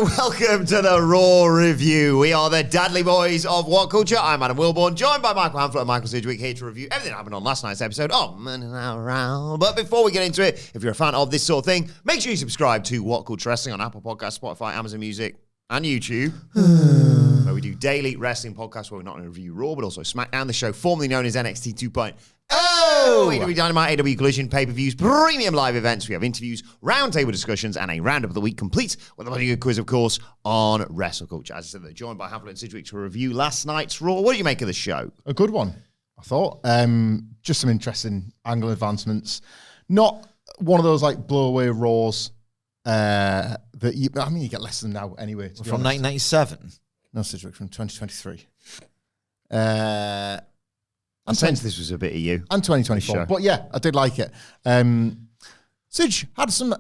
and welcome to the Raw Review. We are the Dadley Boyz of WhatCulture. I'm Adam Wilbourn, joined by Michael Hamflett and Michael Sidgwick, here to review everything that happened on last night's episode of Monday Night Raw. But before we get into it, if you're a fan of this sort of thing, make sure you subscribe to WhatCulture Wrestling on Apple Podcasts, Spotify, Amazon Music, and YouTube. Where we do daily wrestling podcasts where we're not going to review Raw, but also SmackDown, the show formerly known as NXT 2.0. AEW Dynamite, AEW Collision, pay-per-views, premium live events. We have interviews, roundtable discussions, and a roundup of the week, complete with a bloody good quiz, of course, on WrestleCulture. As I said, they're joined by Hamflett and Sidgwick to review last night's Raw. What do you make of the show? A good one, I thought. Just some interesting angle advancements. Not one of those like blow-away Raws that you get less than now anyway. From 1997? No, Sidgwick, from 2023. I sense this was a bit of you. And 2024. But yeah, I did like it. Sidge had some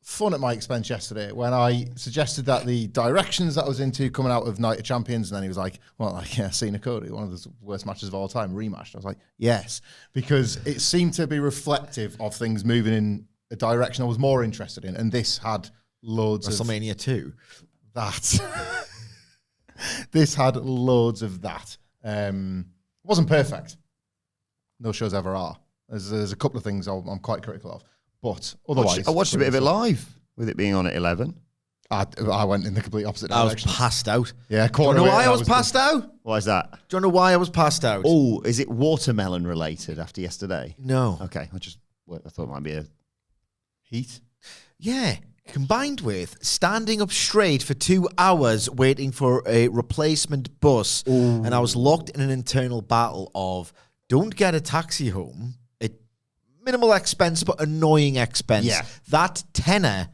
fun at my expense yesterday when I suggested that the directions that I was into coming out of Night of Champions, and then he was like, well, like, yeah, Cena Cody, one of the worst matches of all time, rematched. I was like, yes, because it seemed to be reflective of things moving in a direction I was more interested in, and this had loads of... WrestleMania 2. That. This had loads of that. It wasn't perfect. No shows ever are. There's a couple of things I'm quite critical of. But otherwise... I watched a bit of it live, with it being on at 11. I went in the complete opposite direction. I was passed out. Yeah, Do you know why I was passed out? Why is that? Do you know why I was passed out? Oh, is it watermelon related after yesterday? No. Okay, I thought it might be a... Heat? Yeah. Combined with standing up straight for 2 hours waiting for a replacement bus. Ooh. And I was locked in an internal battle of don't get a taxi home at minimal expense but annoying expense. Yeah. That tenner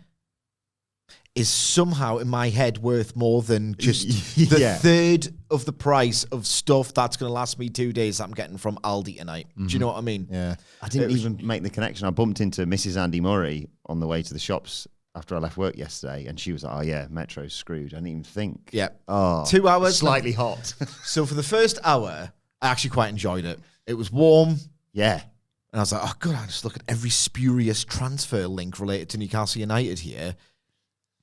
is somehow in my head worth more than just the third of the price of stuff that's going to last me 2 days that I'm getting from Aldi tonight. Mm-hmm. Do you know what I mean? Yeah. I didn't even make the connection. I bumped into Mrs. Andy Murray on the way to the shops after I left work yesterday, and she was like, oh yeah, Metro's screwed. I didn't even think. Yeah. Oh, 2 hours. Slightly hot. So for the first hour, I actually quite enjoyed it. It was warm. Yeah. And I was like, oh god, I just look at every spurious transfer link related to Newcastle United here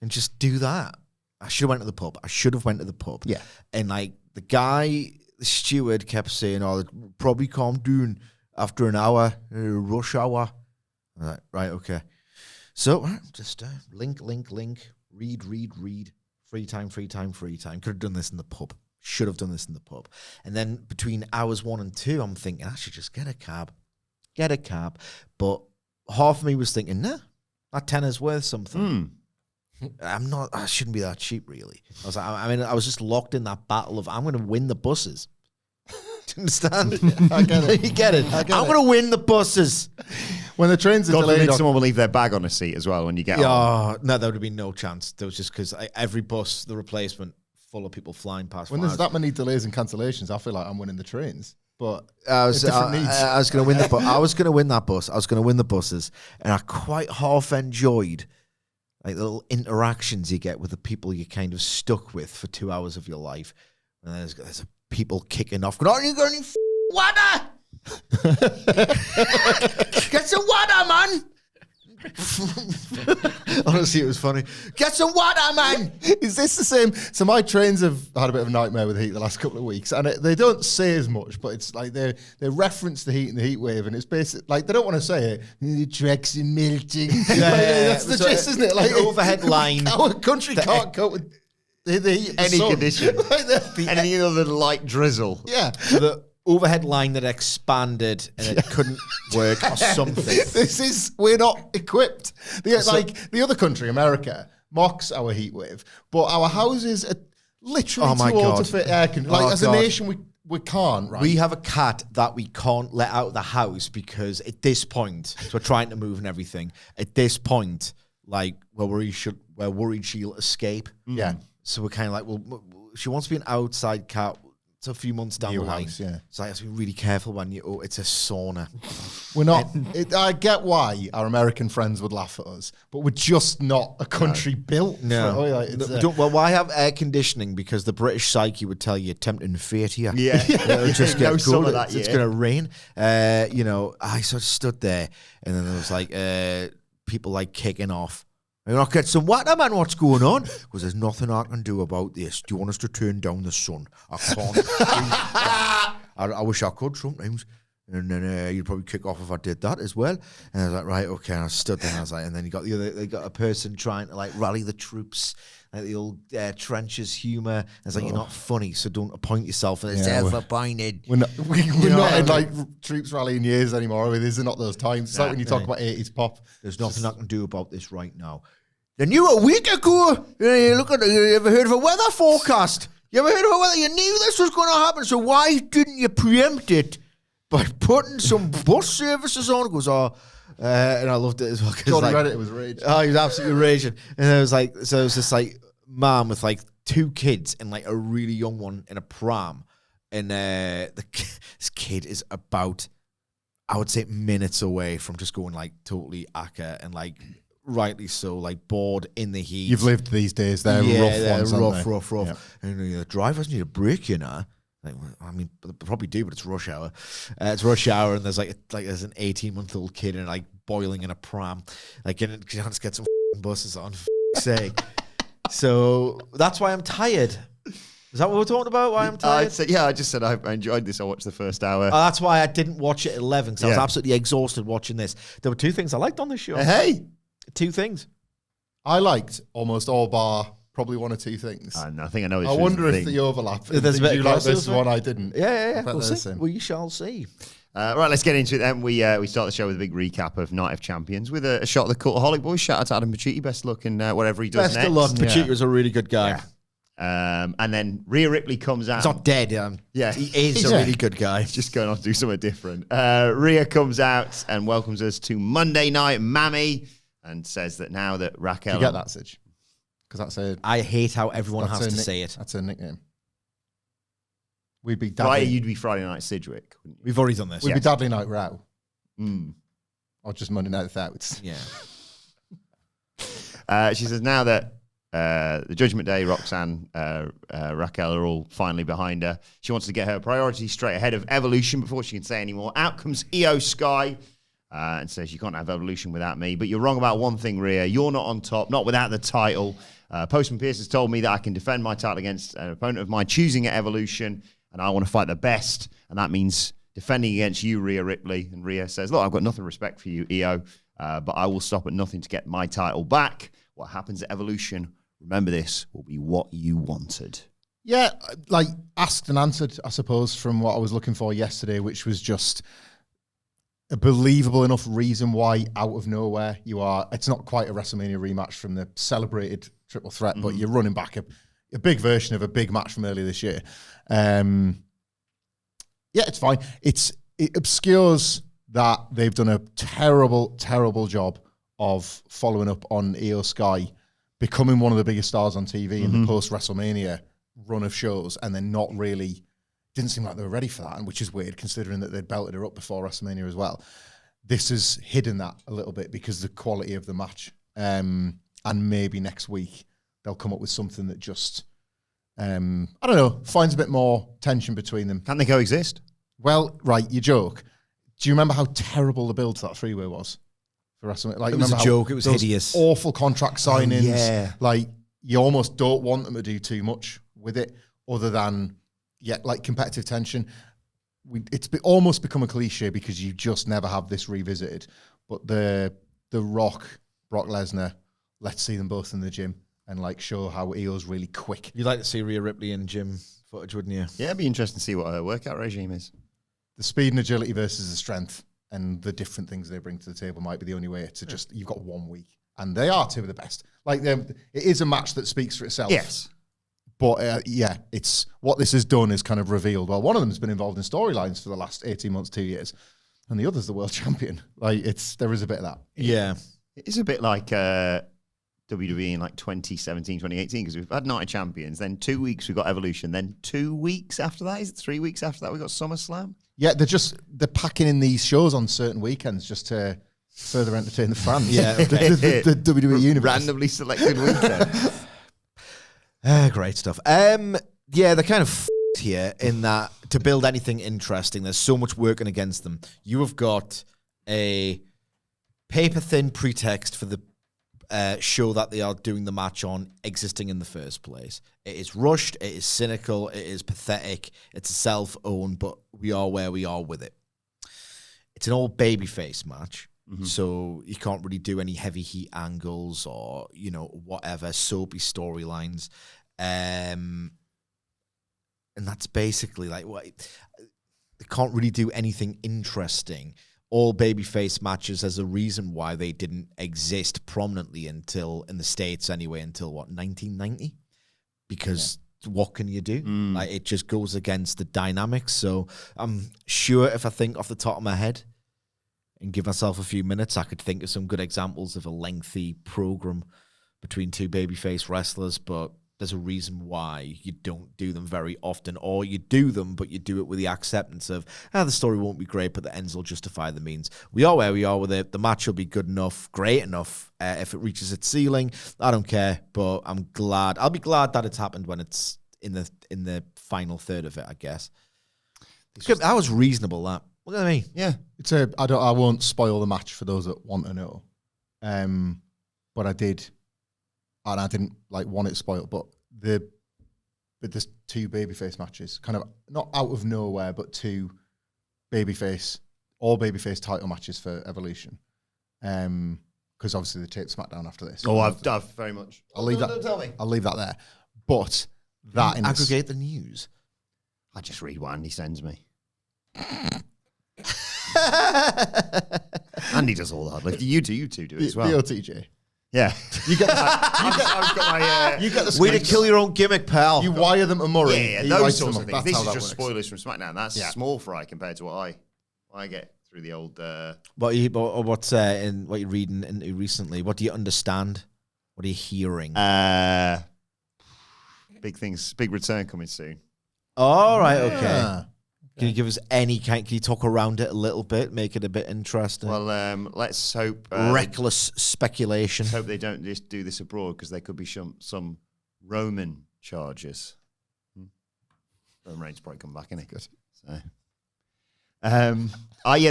and just do that. I should have went to the pub. Yeah. And like the steward kept saying, oh, they'll probably come down after an hour, rush hour. I'm like, right, okay. So just link, read. Free time. Could have done this in the pub. Should have done this in the pub. And then between hours 1 and 2, I'm thinking, I should just get a cab. But half of me was thinking, nah, that tenner's worth something. I shouldn't be that cheap, really. I was like, I was just locked in that battle of, I'm going to win the buses. Do you understand? I get it. You get it? I'm going to win the buses. When the trains are God delayed... forbid someone will leave their bag on a seat as well when you get on. Oh, no, there would have been no chance. There was just because every bus, the replacement, full of people flying past. When there's that many delays and cancellations, I feel like I'm winning the trains. But I was going to win the bus. I was going to win that bus. I was going to win the buses. And I quite half enjoyed like the little interactions you get with the people you're kind of stuck with for 2 hours of your life. And there's people kicking off. Going, you got any water? Get some water, man. Honestly, it was funny. Get some water, man. Is this the same? So my trains have had a bit of a nightmare with heat the last couple of weeks, and they don't say as much, but it's like they reference the heat and the heat wave, and it's basically like they don't want to say it. The tracks are melting. That's the gist, isn't it? Like an overhead line. Our country can't cope with the heat. Any condition. Any other light drizzle. Yeah. So the overhead line that expanded and it couldn't work or something. We're not equipped. The other country, America, mocks our heat wave, but our houses are literally too old to fit air conditioning. Like as a nation, we can't, right? We have a cat that we can't let out of the house because at this point, so we're trying to move and everything. At this point, like we're worried she'll escape. Yeah. So we're kind of like, well, she wants to be an outside cat. It's a few months down the line. House, yeah. So I have to be really careful when it's a sauna. We're not. I get why our American friends would laugh at us, but we're just not a country built. No. Well, why have air conditioning? Because the British psyche would tell you tempting fate here. Yeah. It'll just get cool. It's going to rain. I sort of stood there, and then there was like people like kicking off. Are you not get some water, man? What's going on? Because there's nothing I can do about this. Do you want us to turn down the sun? I can't. I wish I could sometimes. And then you'd probably kick off if I did that as well. And I was like, right, okay. And I stood there and I was like, and then you got they got a person trying to like rally the troops, like the old trenches humor. And it's like, you're not funny, so don't appoint yourself as self-appointed. We're not in like troops rallying years anymore. I mean, these are not those times. It's like when you talk about 80s pop. There's nothing I can do about this right now. Then you a week ago, you ever heard of a weather forecast? You ever heard of a weather? You knew this was going to happen, so why didn't you preempt it by putting some bus services on? It goes, and I loved it as well. Jordan read it was rage. Oh, he was absolutely raging. And it was like, so it was this like mom with like 2 kids and like a really young one in a pram. And this kid is about, I would say, minutes away from just going like totally akka and like, rightly so, like bored in the heat. You've lived these days. They're rough ones, rough. Yeah. And the drivers need a break, you know. Like, I mean, they probably do, but it's rush hour. It's rush hour, and there's there's an 18-month-old kid and like boiling in a pram. Like, you can't get some buses on. For sake. So that's why I'm tired. Is that what we're talking about? Why I'm tired? I just said I enjoyed this. I watched the first hour. That's why I didn't watch it at 11 because I was absolutely exhausted watching this. There were 2 things I liked on this show. Hey. 2 things. I liked almost all bar probably 1 or 2 things. I think I know. I wonder if the overlap. There's a bit you like this one, I didn't. Yeah. We'll see. We shall see. Right, let's get into it then. We start the show with a big recap of Night of Champions with a shot of the Cultaholic Boys. Shout out to Adam Pacitti. Best luck in whatever he does Best next. of luck. Pacitti was a really good guy. Yeah. And then Rhea Ripley comes out. He's not dead. Yeah. He is a really good guy. Just going on to do something different. Rhea comes out and welcomes us to Monday Night Mammy and says that now that Raquel... You get that, Sidge? Because I hate how everyone has to say it. That's her nickname. We'd be You'd be Friday Night Sidgwick, wouldn't you? We've already done this. We'd be Dadley Night Raw. Mm. Or just Monday Night Thoughts. Yeah. She says now that the Judgment Day, Roxanne, Raquel are all finally behind her. She wants to get her priorities straight ahead of Evolution before she can say any more. Out comes IYO SKY and says, you can't have Evolution without me. But you're wrong about one thing, Rhea. You're not on top, not without the title. Postman Pierce has told me that I can defend my title against an opponent of mine choosing at Evolution, and I want to fight the best, and that means defending against you, Rhea Ripley. And Rhea says, look, I've got nothing respect for you, IYO, but I will stop at nothing to get my title back. What happens at Evolution, remember this, will be what you wanted. Yeah, like asked and answered, I suppose, from what I was looking for yesterday, which was just a believable enough reason why out of nowhere you are. It's not quite a WrestleMania rematch from the celebrated triple threat, but you're running back a big version of a big match from earlier this year. Yeah, it's fine. It obscures that they've done a terrible, terrible job of following up on IYO SKY becoming one of the biggest stars on TV in the post-WrestleMania run of shows, and then not really, didn't seem like they were ready for that, and which is weird considering that they'd belted her up before WrestleMania as well. This has hidden that a little bit because of the quality of the match. And maybe next week they'll come up with something that just, I don't know, finds a bit more tension between them. Can they coexist? Well, right, you joke. Do you remember how terrible the build to that 3-way was? For WrestleMania? Like, it was a joke. It was hideous. Awful contract signings. Yeah. Like, you almost don't want them to do too much with it other than, like competitive tension. It's almost become a cliche because you just never have this revisited. But the Rock, Brock Lesnar, let's see them both in the gym and like show how IYO's really quick. You'd like to see Rhea Ripley in gym footage, wouldn't you? Yeah, it'd be interesting to see what her workout regime is. The speed and agility versus the strength and the different things they bring to the table might be the only way to just, you've got 1 week. And they are 2 of the best. Like, it is a match that speaks for itself. Yes. But yeah, it's what this has done is kind of revealed. Well, one of them's been involved in storylines for the last 18 months, 2 years. And the other's the world champion. Like, there is a bit of that. Yeah. It is a bit like WWE in like 2017, 2018, because we've had Night of Champions, then 2 weeks we got Evolution, then 2 weeks after that, is it 3 weeks after that we got SummerSlam? Yeah, they're packing in these shows on certain weekends just to further entertain the fans. Yeah, okay. the WWE universe. Randomly selected weekend. Great stuff. Yeah, they're kind of f***ed here in that to build anything interesting, there's so much working against them. You have got a paper-thin pretext for the show that they are doing the match on existing in the first place. It is rushed, it is cynical, it is pathetic, it's self-owned, but we are where we are with it. It's an all babyface match, so you can't really do any heavy heat angles or, whatever, soapy storylines. And that's basically like what they can't really do anything interesting. All babyface matches, there's a reason why they didn't exist prominently until, in the States anyway, until 1990? Because what can you do? Like, it just goes against the dynamics. So I'm sure if I think off the top of my head and give myself a few minutes, I could think of some good examples of a lengthy program between two babyface wrestlers, but there's a reason why you don't do them very often, or you do them, but you do it with the acceptance of, the story won't be great, but the ends will justify the means. We are where we are with it. The match will be good enough, great enough. If it reaches its ceiling, I don't care, but I'll be glad that it's happened when it's in the final third of it, I guess. That was reasonable, that. Look at me. Yeah. I won't spoil the match for those that want to know. But I did. And I didn't want it spoiled, but there's two babyface matches, kind of not out of nowhere, but two all babyface title matches for Evolution. Because obviously they taped SmackDown after this. Oh, I've very much. I'll leave that. Don't tell me. I'll leave that there. But that in aggregate the news. I just read what Andy sends me. Andy does all that. Like you two do it as well. The OTJ. Yeah, You get I've got my. you get the Way to scripts. kill your own gimmick, pal. You wire them to Murray. Yeah, he those writes sorts them of up. things. That's This how is that just works. spoilers from SmackDown. That's small fry compared to what I get through the old. What you're reading into recently? What do you understand? What are you hearing? Big things, big return coming soon. All right, okay. Yeah. Can you give us can you talk around it a little bit, make it a bit interesting? Well, let's hope. Reckless speculation. Let's hope they don't just do this abroad because there could be some Roman charges. Roman Reigns probably come back, innit? Good. So,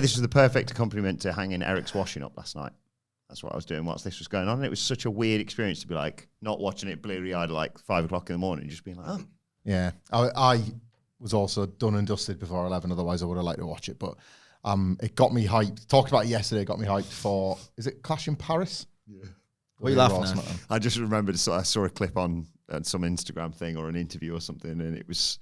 this was the perfect accompaniment to hanging Eric's washing up last night. That's what I was doing whilst this was going on. And it was such a weird experience to be like, not watching it bleary-eyed at 5 o'clock in the morning, just being like, oh. Yeah. I was also done and dusted before 11, otherwise I would have liked to watch it. But it got me hyped. Talked about it yesterday, got me hyped for, is it Clash in Paris? Yeah. What are you laughing at? I just remembered, I saw a clip on some Instagram thing or an interview or something, and it was,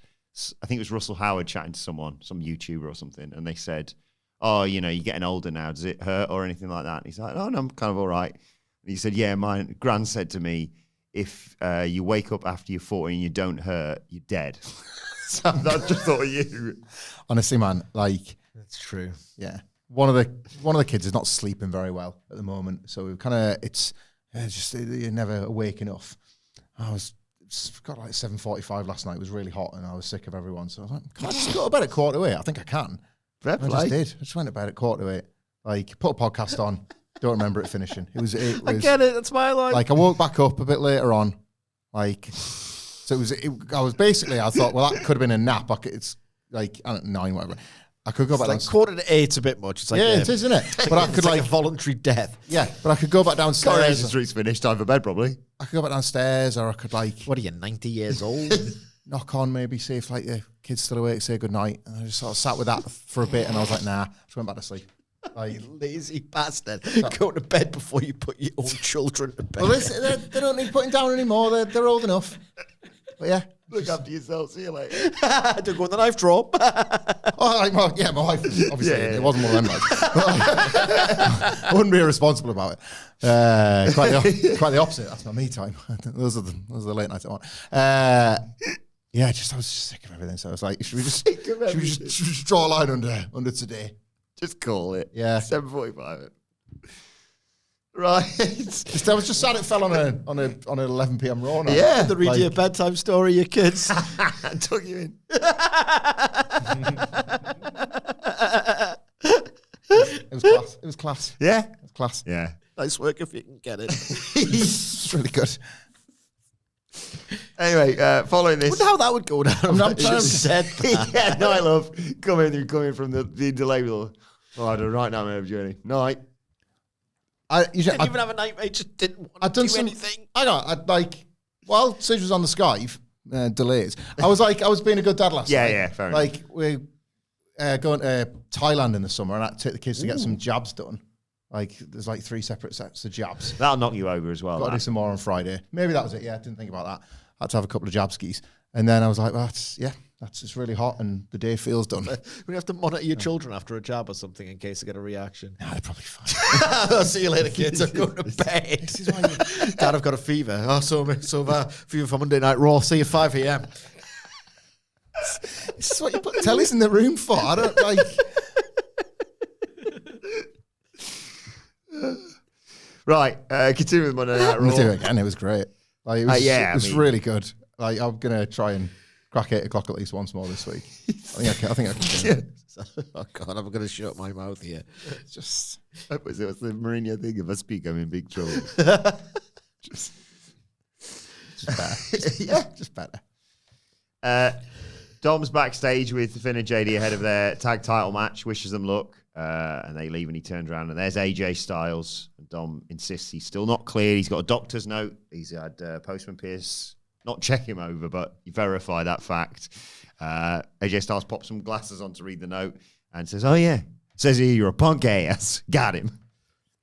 I think it was Russell Howard chatting to someone, some YouTuber or something, and they said, oh, you're getting older now, does it hurt or anything like that? And he's like, oh, no, I'm kind of all right. And he said, yeah, my gran said to me, if you wake up after you're 40 and you don't hurt, you're dead. So I just thought of you. Honestly, man, That's true. yeah. One of the kids is not sleeping very well at the moment, so we kind of you're never awake enough. Got 7:45 last night. It was really hot, and I was sick of everyone. So I was like, can I just go to bed at 7:45? I think I can. I just did. I just went to bed at 7:45. Put a podcast on. Don't remember it finishing. It was. I get it. That's my life. I woke back up a bit later on. So I thought, well, that could have been a nap. It's I don't know, 9, whatever. I could go back down. 7:45 a bit much. It's it is, isn't it? But I could a voluntary death. Yeah, but I could go back downstairs. Coronation Street's finished. Time for bed, probably. I could go back downstairs, or I could What are you, 90 years old? knock on, maybe see if the kid's still awake, say goodnight. And I just sort of sat with that for a bit, and I was like, nah, just went back to sleep. You lazy bastard. Go to bed before you put your own children to bed. Well, they don't need putting down anymore. They're old enough. But yeah. Look after yourself. See you later. Don't go in the knife drawer. My wife, obviously, it wasn't one of them. I wouldn't be irresponsible about it. Quite the opposite. That's my me time. Those are the late nights I want. I was just sick of everything. So I was like, should we just draw a line under today? Just call it. Yeah. 7:45. Right. I was just sad it fell on an 11 p.m. Raw night. Yeah. They read you a bedtime story, your kids. I took you in. It was class. Yeah. It was class. Yeah. Nice work if you can get it. It's really good. Anyway, following this. Wonder how that would go down. I'm if I trying just to- said that. Yeah, no, I love coming from the delay with all. Oh, I don't right now, my journey. Night. Didn't even have a night, mate. Just didn't want to do anything. While Sidge was on the Skype, delays, I was being a good dad last night. Yeah, fair enough. We're going to Thailand in the summer, and I had to take the kids to get some jabs done. There's 3 separate sets of jabs. That'll knock you over as well. Got to do some more on Friday. Maybe that was it. Yeah, I didn't think about that. I had to have a couple of jab skis. And then I was like, well, it's really hot and the day feels done. We have to monitor your children after a jab or something in case they get a reaction. Nah, they're probably fine. I'll see you later, kids. I'm going to bed. This is why Dad, I've got a fever. Oh, so fever for Monday Night Raw. See you 5 a.m. This is what you put tellies in the room for. I don't like... Right, continue with Monday Night Raw. We'll do it again. It was great. It was really good. I'm gonna try and crack 8 o'clock at least once more this week. I think I can do it. Oh God, I'm gonna shut my mouth here. It's just what's the Mourinho thing? If I speak, I'm in big trouble. just better. Just better. Dom's backstage with Finn and JD ahead of their tag title match, wishes them luck, and they leave and he turns around and there's AJ Styles. And Dom insists he's still not cleared. He's got a doctor's note. He's had Postman Pierce not check him over, but verify that fact. AJ Styles pops some glasses on to read the note and says, oh yeah, says here you're a punk ass. Got him.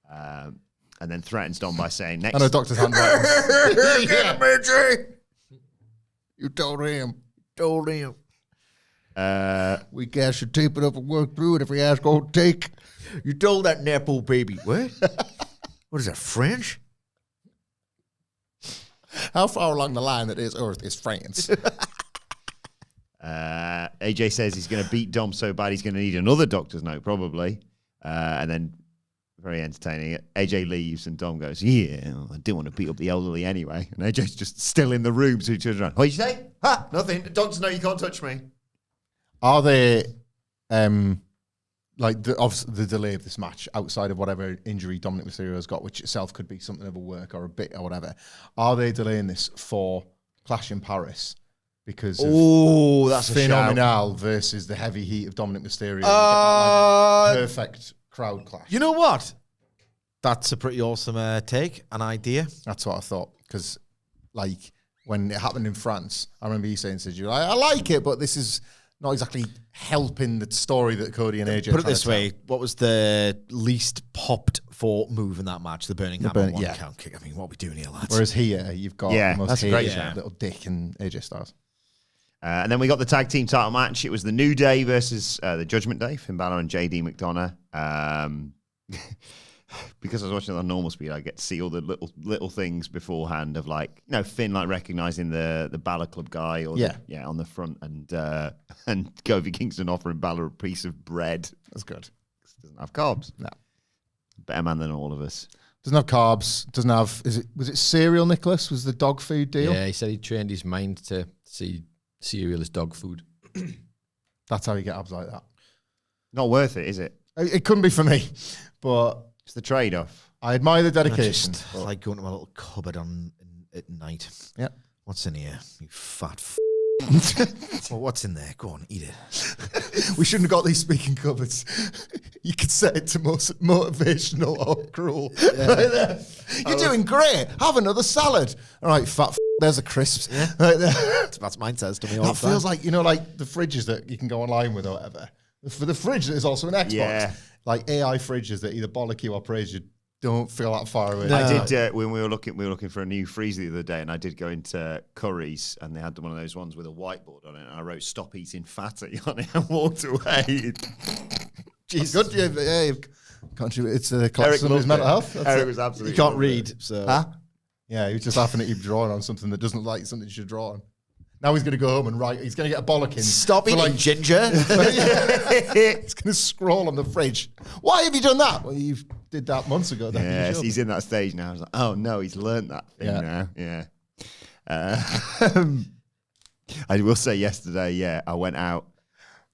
And then threatens Dom by saying next. I know doctor's handwriting. Get him, AJ. You told him. Told him. We guys should tape it up and work through it if we ask go take. You told that Nepo baby. What? What is that, French? How far along the line that is Earth is France? AJ says he's going to beat Dom so bad he's going to need another doctor's note, probably. And then, very entertaining, AJ leaves and Dom goes, yeah, I didn't want to beat up the elderly anyway. And AJ's just still in the room, so he turns around. What did you say? Ha, nothing. Doctor's note, you can't touch me. Are they, the delay of this match outside of whatever injury Dominic Mysterio has got, which itself could be something of a work or a bit or whatever, are they delaying this for Clash in Paris? Because of that's Phenomenal versus the heavy heat of Dominic Mysterio. Perfect crowd clash. You know what? That's a pretty awesome take, an idea. That's what I thought. Because, when it happened in France, I remember you saying to you, I like it, but this is not exactly helping the story that Cody and AJ put it this way, what was the least popped for move in that match? The Burning Hammer one count kick. I mean, what are we doing here, lads? Whereas here, you've got the most that's a great shout. little dick and AJ Styles. And then we got the tag team title match. It was the New Day versus the Judgment Day, Finn Balor and JD McDonough. Because I was watching it on normal speed, I get to see all the little things beforehand of Finn recognizing the Balor Club guy or on the front and Kofi Kingston offering Balor a piece of bread. That's good. Doesn't have carbs. No. Better man than all of us. Doesn't have carbs. Doesn't have. Was it cereal? Nicholas was the dog food deal. Yeah, he said he trained his mind to see cereal as dog food. That's how you get abs like that. Not worth it, is it? It couldn't be for me, but it's the trade-off. I admire the dedication. I like going to my little cupboard at night. Yeah. What's in here? You fat well, what's in there? Go on, eat it. We shouldn't have got these speaking cupboards. You could set it to most motivational or cruel. Yeah. Right there. You're doing great. Have another salad. All right, fat there's a crisps. Yeah. Right there. That's mine says to me all the time. That feels like, the fridges that you can go online with or whatever. For the fridge, there's also an Xbox. Yeah. AI fridges that either bollock you or praise you don't feel that far away. No. I did when we were looking for a new freezer the other day, and I did go into Curry's, and they had one of those ones with a whiteboard on it, and I wrote "Stop eating fatty" on it and walked away. Jesus, good. Yeah, you've contributed. It's a collapse of his mental health. Eric was absolutely. You can't read, so. Huh? Yeah, he was just laughing at you drawing on something that doesn't look like something you should draw on. Now he's going to go home and write. He's going to get a bollocking. Stop eating ginger. He's going to scroll on the fridge. Why have you done that? Well, you did that months ago. Yes, he's in that stage now. I was like, oh no, he's learned that thing now. Yeah. I will say yesterday, I went out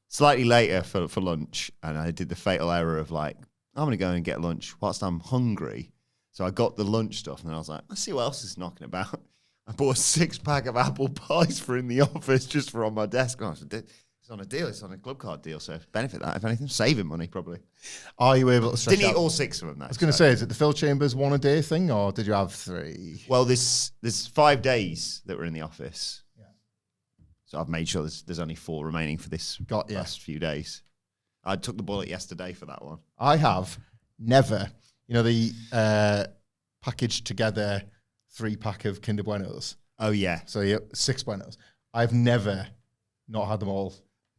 slightly later for lunch, and I did the fatal error of I'm going to go and get lunch whilst I'm hungry. So I got the lunch stuff, and then I was like, let's see what else is knocking about. I bought a 6-pack of apple pies for in the office just for on my desk. And I said, It's on a deal. It's on a club card deal, so benefit that, if anything. Saving money, probably. Are you able to stretch Didn't eat out? all 6 of them, though. I was going to say, is it the Phil Chambers 1 a day thing, or did you have 3? Well, there's 5 days that were in the office. Yeah. So I've made sure there's only 4 remaining for this last few days. I took the bullet yesterday for that one. I have never, the packaged together 3-pack of Kinder Buenos. Oh, yeah. So, 6 Buenos. I've never not had them all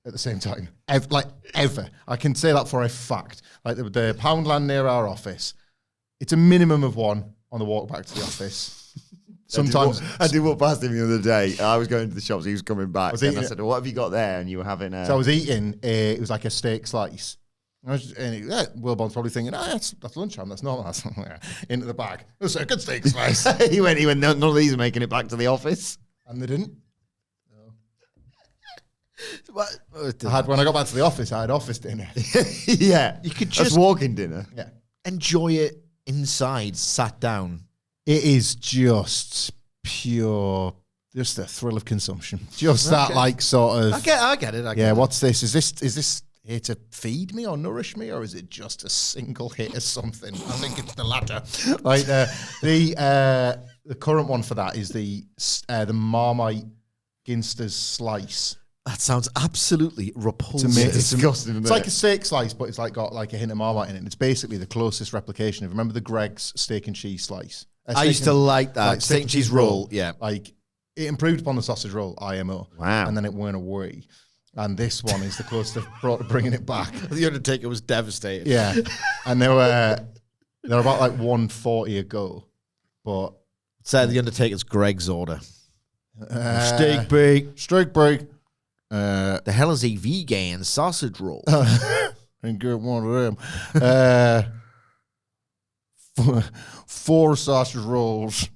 at the same time. Ever. I can say that for a fact. Like the Poundland near our office, it's a minimum of 1 on the walk back to the office. Sometimes I did walk past him the other day. I was going to the shops. He was coming back. Was And I eating said, what have you got there? And you were having a... So I was eating, it was like a steak slice. Wilbourn's probably thinking, that's lunchtime, that's not that. Into the bag. It was a good steak slice. he went, none of these are making it back to the office. And they didn't. When I got back to the office, I had office dinner. Yeah. You could That's just walking dinner. Yeah. enjoy it inside, sat down. It is just pure, just a thrill of consumption. Just that, like, sort of. I get it. I get it. What's this? Is this here to feed me or nourish me, or is it just a single hit of something? I think it's the latter. Like the current one for that is the Marmite Ginster's slice. That sounds absolutely repulsive. It's disgusting. It's like a steak slice, but it's like got like a hint of Marmite in it. It's basically the closest replication of, remember the Greg's steak and cheese slice? I used to like that. Steak and cheese roll. Yeah. Like, it improved upon the sausage roll, IMO. Wow. And then it went away. And this one is the closest they've brought to bringing it back. The Undertaker was devastated. Yeah. And they're about like 140 a go. But Say the Undertaker's Greg's order. Steak bake. Steak break. The hell is a vegan sausage roll? And get one of them. 4 sausage rolls.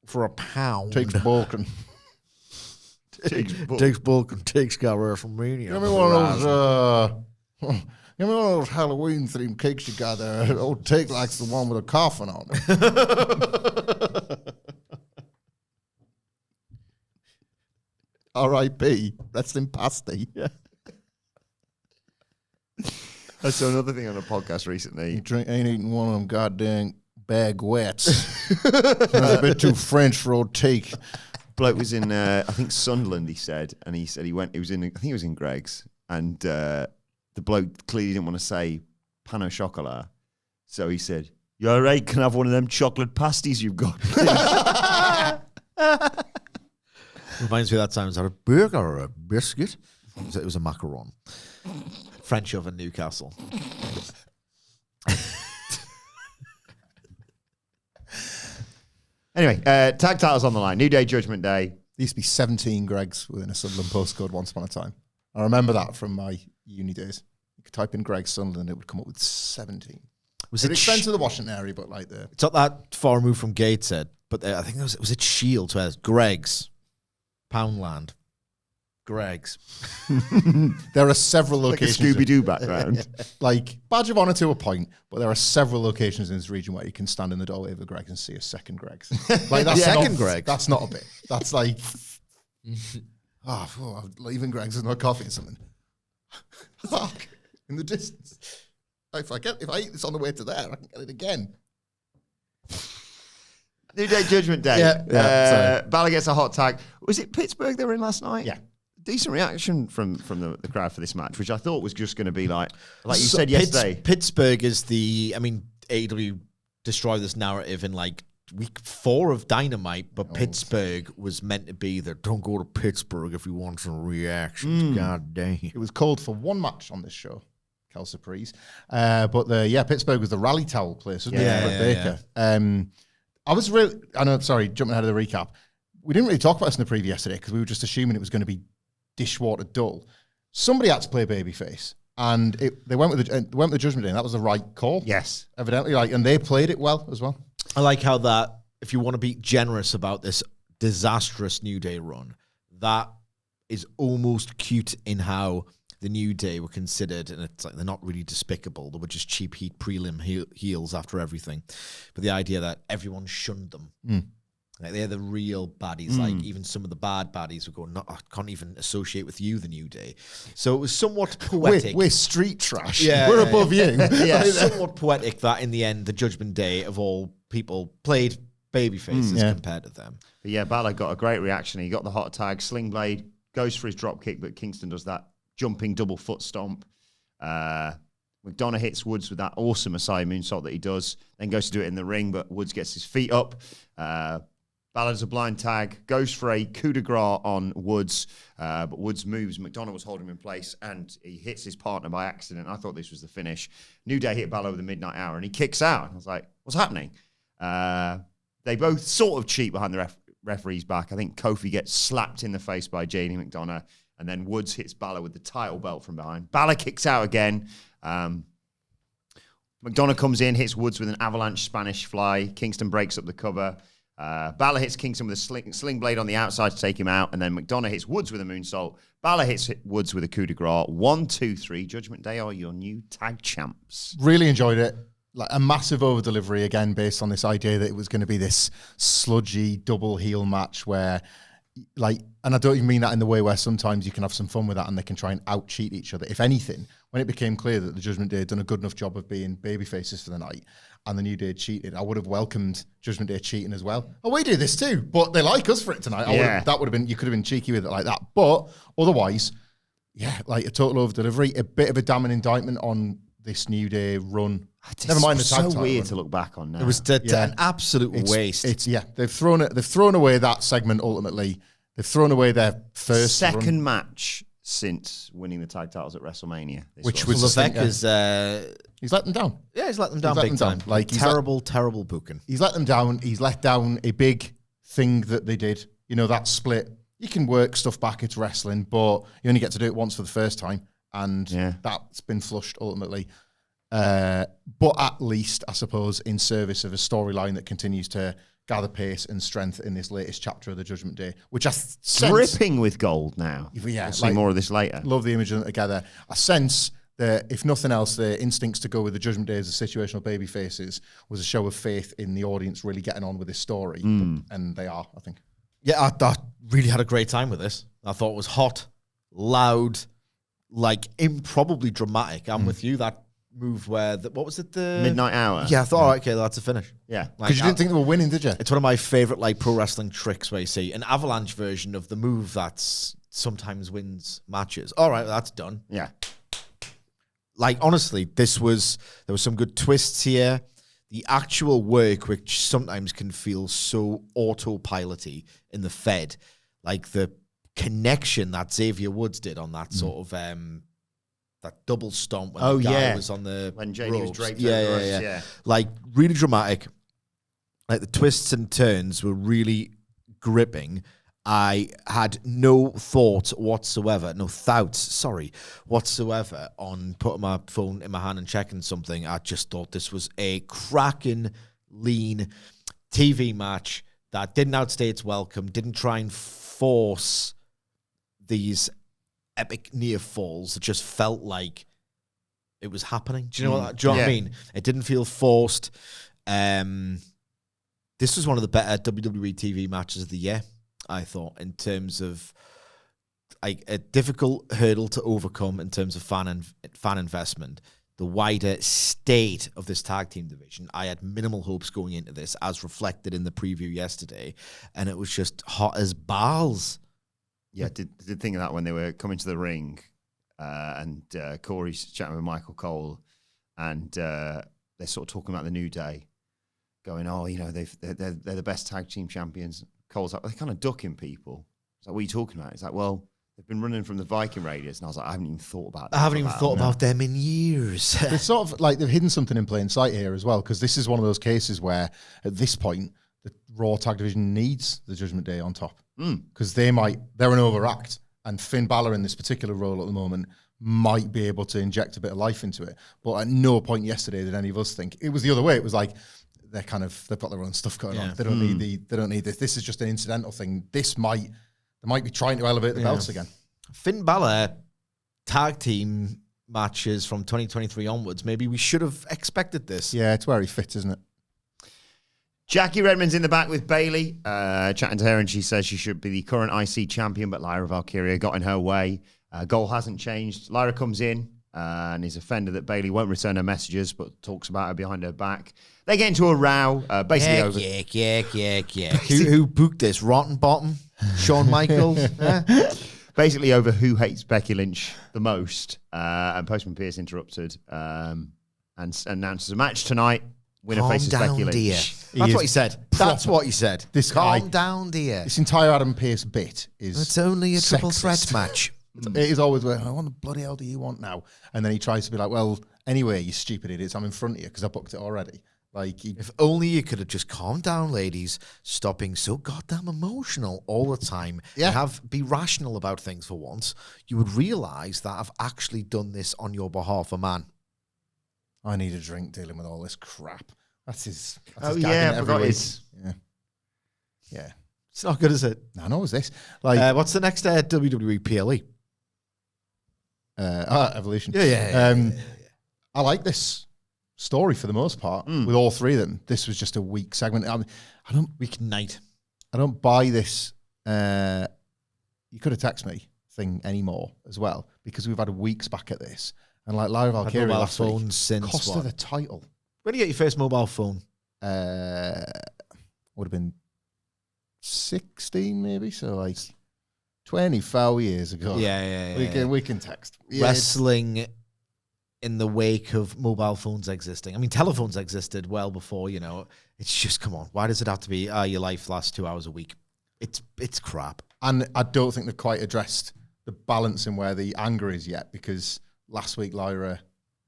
For £1. Takes Balkan. Takes bulk and takes Galway from me. Give me one of those. Give me one of those Halloween themed cakes you got there. Old Take likes the one with a coffin on it. R.I.P. Wrestling pasty. Yeah. I saw another thing on a podcast recently. Ain't eating one of them goddamn baguettes. That's a bit too French for old Take. Bloke was in, I think Sunderland. He said he went. He was in. I think he was in Greg's, and the bloke clearly didn't want to say pan au chocolat, so he said, "You all right? Can I have one of them chocolate pasties you've got?" Reminds me of that time. Is that a burger or a biscuit? It was a macaron. French oven, Newcastle. Anyway, tag titles on the line. New Day, Judgment Day. There used to be 17 Gregs within a Sunderland postcode once upon a time. I remember that from my uni days. You could type in Greg Sunderland, it would come up with 17. Was It it expensive to the Washington area, but like the... It's not that far removed from Gateshead, but I think it was at Shields where Greg's, Poundland, Greg's. There are several Like a locations. Scooby-Doo background. Like, badge of honour to a point, but there are several locations in this region where you can stand in the doorway of a Greg's and see a second Greg's. Like, that's Second not, Greg's? That's not a bit. That's like, I'm leaving Greg's with no coffee or something. Fuck, in the distance. If I eat this on the way to there, I can get it again. New Day, Judgment Day. Yeah, Balor gets a hot tag. Was it Pittsburgh they were in last night? Yeah. Decent reaction from the crowd for this match, which I thought was just going to be like you said yesterday. Pittsburgh is AEW destroyed this narrative in like week 4 of Dynamite, but Pittsburgh was meant to be there. Don't go to Pittsburgh if you want some reactions. God dang. It was called for one match on this show, Cal Surprise. But Pittsburgh was the rally towel place, wasn't it? With Baker. Jumping ahead of the recap. We didn't really talk about this in the preview yesterday because we were just assuming it was going to be dishwater dull. Somebody had to play babyface, and they went with the Judgment Day, and that was the right call. Yes, evidently, and they played it well as well. I like how that, if you want to be generous about this disastrous New Day run, that is almost cute in how the New Day were considered, and it's like they're not really despicable. They were just cheap heat prelim heels after everything. But the idea that everyone shunned them. Like they're the real baddies. Like even some of the bad baddies would go, no, I can't even associate with you, the New Day. So it was somewhat poetic. We're street trash. Yeah, we're yeah, above you. Yeah, somewhat poetic that in the end, the Judgment Day of all people played babyfaces compared to them. But yeah, Balor got a great reaction. He got the hot tag. Sling Blade goes for his drop kick, but Kingston does that jumping double foot stomp. McDonough hits Woods with that awesome Asai moonsault that he does, then goes to do it in the ring, but Woods gets his feet up. Balor does a blind tag, goes for a coup de grace on Woods, but Woods moves. McDonough was holding him in place, and he hits his partner by accident. I thought this was the finish. New Day hit Balor with the Midnight Hour, and he kicks out. I was like, what's happening? They both sort of cheat behind the referee's back. I think Kofi gets slapped in the face by JD McDonough, and then Woods hits Balor with the title belt from behind. Balor kicks out again. McDonough comes in, hits Woods with an avalanche Spanish fly. Kingston breaks up the cover. Balor hits Kingston with a sling blade on the outside to take him out, and then McDonough hits Woods with a moonsault. Balor hits Woods with a coup de grace. 1, 2, 3. Judgment Day are your new tag champs. Really enjoyed it. Like a massive over delivery again, based on this idea that it was going to be this sludgy double heel match where, like, and I don't even mean that in the way where sometimes you can have some fun with that and they can try and out cheat each other. If anything, when it became clear that the Judgment Day had done a good enough job of being babyfaces for the night and the New Day cheated, I would have welcomed Judgment Day cheating as well. Oh, we do this too, but they like us for it tonight. That would have been, you could have been cheeky with it like that. But otherwise, yeah, like a total over delivery, a bit of a damning indictment on this New Day run. Never mind the tag so title weird run. to look back on now. It was an absolute waste. They've thrown away that segment ultimately. They've thrown away their first second match since winning the tag titles at WrestleMania. Which was Levesque is he's let them down. yeah, he's let them down big time. Like terrible booking. He's let them down. He's let down a big thing that they did. You know, that split. You can work stuff back, it's wrestling, but you only get to do it once for the first time. And that's been flushed ultimately. But at least, I suppose, in service of a storyline that continues to gather pace and strength in this latest chapter of the Judgment Day, which I sense... Dripping with gold now. Yeah, we'll see more of this later. Love the image of them together. I sense that, if nothing else, the instincts to go with the Judgment Day as a situational baby faces was a show of faith in the audience really getting on with this story. And they are, I think. Yeah, I really had a great time with this. I thought it was hot, loud, like improbably dramatic. I'm with you. That move where what was it? The Midnight Hour. Yeah, I thought, all right, okay, that's a finish. Yeah, Like, Because you didn't think they were winning, did you? it's one of my favorite like pro wrestling tricks where you see an avalanche version of the move that's sometimes wins matches. All right, that's done. Yeah. Like honestly, there was some good twists here. The actual work, which sometimes can feel so autopilot-y in the Fed, like the connection that Xavier Woods did on that sort of that double stomp when the guy was on the when JD was ropes. draped Yeah, over yeah, us, yeah. Like really dramatic. Like the twists and turns were really gripping. I had no thoughts whatsoever on putting my phone in my hand and checking something. I just thought this was a cracking, lean TV match that didn't outstay its welcome, didn't try and force these epic near falls. It just felt like it was happening. Do you know what? Do you know what I mean? It didn't feel forced. This was one of the better WWE TV matches of the year, I thought, in terms of like a difficult hurdle to overcome in terms of fan investment. The wider state of this tag team division, I had minimal hopes going into this, as reflected in the preview yesterday, and it was just hot as balls. Yeah, did think of that when they were coming to the ring, and Corey's chatting with Michael Cole, and they're sort of talking about the New Day, going, "Oh, you know, they're the best tag team champions." Cole's like, "They're kind of ducking people." It's like, "What are you talking about?" It's like, "Well, they've been running from the Viking Raiders," and I was like, "I haven't even thought about that." I haven't even thought about them in years. It's sort of like they've hidden something in plain sight here as well, because this is one of those cases where, at this point, the Raw tag division needs the Judgment Day on top, because they're an overact, and Finn Balor in this particular role at the moment might be able to inject a bit of life into it. But at no point yesterday did any of us think it was the other way. It was like they've got their own stuff going on. They don't need this. This is just an incidental thing. They might be trying to elevate the belts again. Finn Balor tag team matches from 2023 onwards. Maybe we should have expected this. Yeah, it's where he fits, isn't it? Jackie Redmond's in the back with Bayley, chatting to her, and she says she should be the current IC champion, but Lyra Valkyria got in her way. Goal hasn't changed. Lyra comes in and is offended that Bayley won't return her messages, but talks about her behind her back. They get into a row, basically over... Who booked this? Rotten Bottom? Shawn Michaels? Basically over who hates Becky Lynch the most. And Postman Pierce interrupted and announces a match tonight. Winner faces Becky Lynch. Dear. That's what he said. That's what he said. This Calm guy, down, dear. This entire Adam Pearce bit is It's only a triple sexist. threat match. It is always, what the bloody hell do you want now? And then he tries to be like, well, anyway, you stupid idiots, I'm in front of you because I booked it already. Like, If only you could have just calmed down, ladies. Stop being so goddamn emotional all the time. Yeah. And be rational about things for once. You would realise that I've actually done this on your behalf, a man. I need a drink dealing with all this crap. That's his. That's Oh, his yeah, gagging I every forgot week. his... Yeah. It's not good, is it? I know, is this? Like, What's the next WWE PLE? Evolution. Yeah. I like this story for the most part with all three of them. This was just a weak segment. I don't buy this. You could have texted me thing anymore as well because we've had weeks back at this. And like Lyra Valkyria mobile last phones week since cost her what? the title. When did you get your first mobile phone? Would have been 16 maybe. So like 24 years ago. Yeah. We can text. Yeah, Wrestling in the wake of mobile phones existing. I mean, telephones existed well before, It's just, come on. Why does it have to be, your life lasts 2 hours a week? It's crap. And I don't think they've quite addressed the balance in where the anger is yet because last week Lyra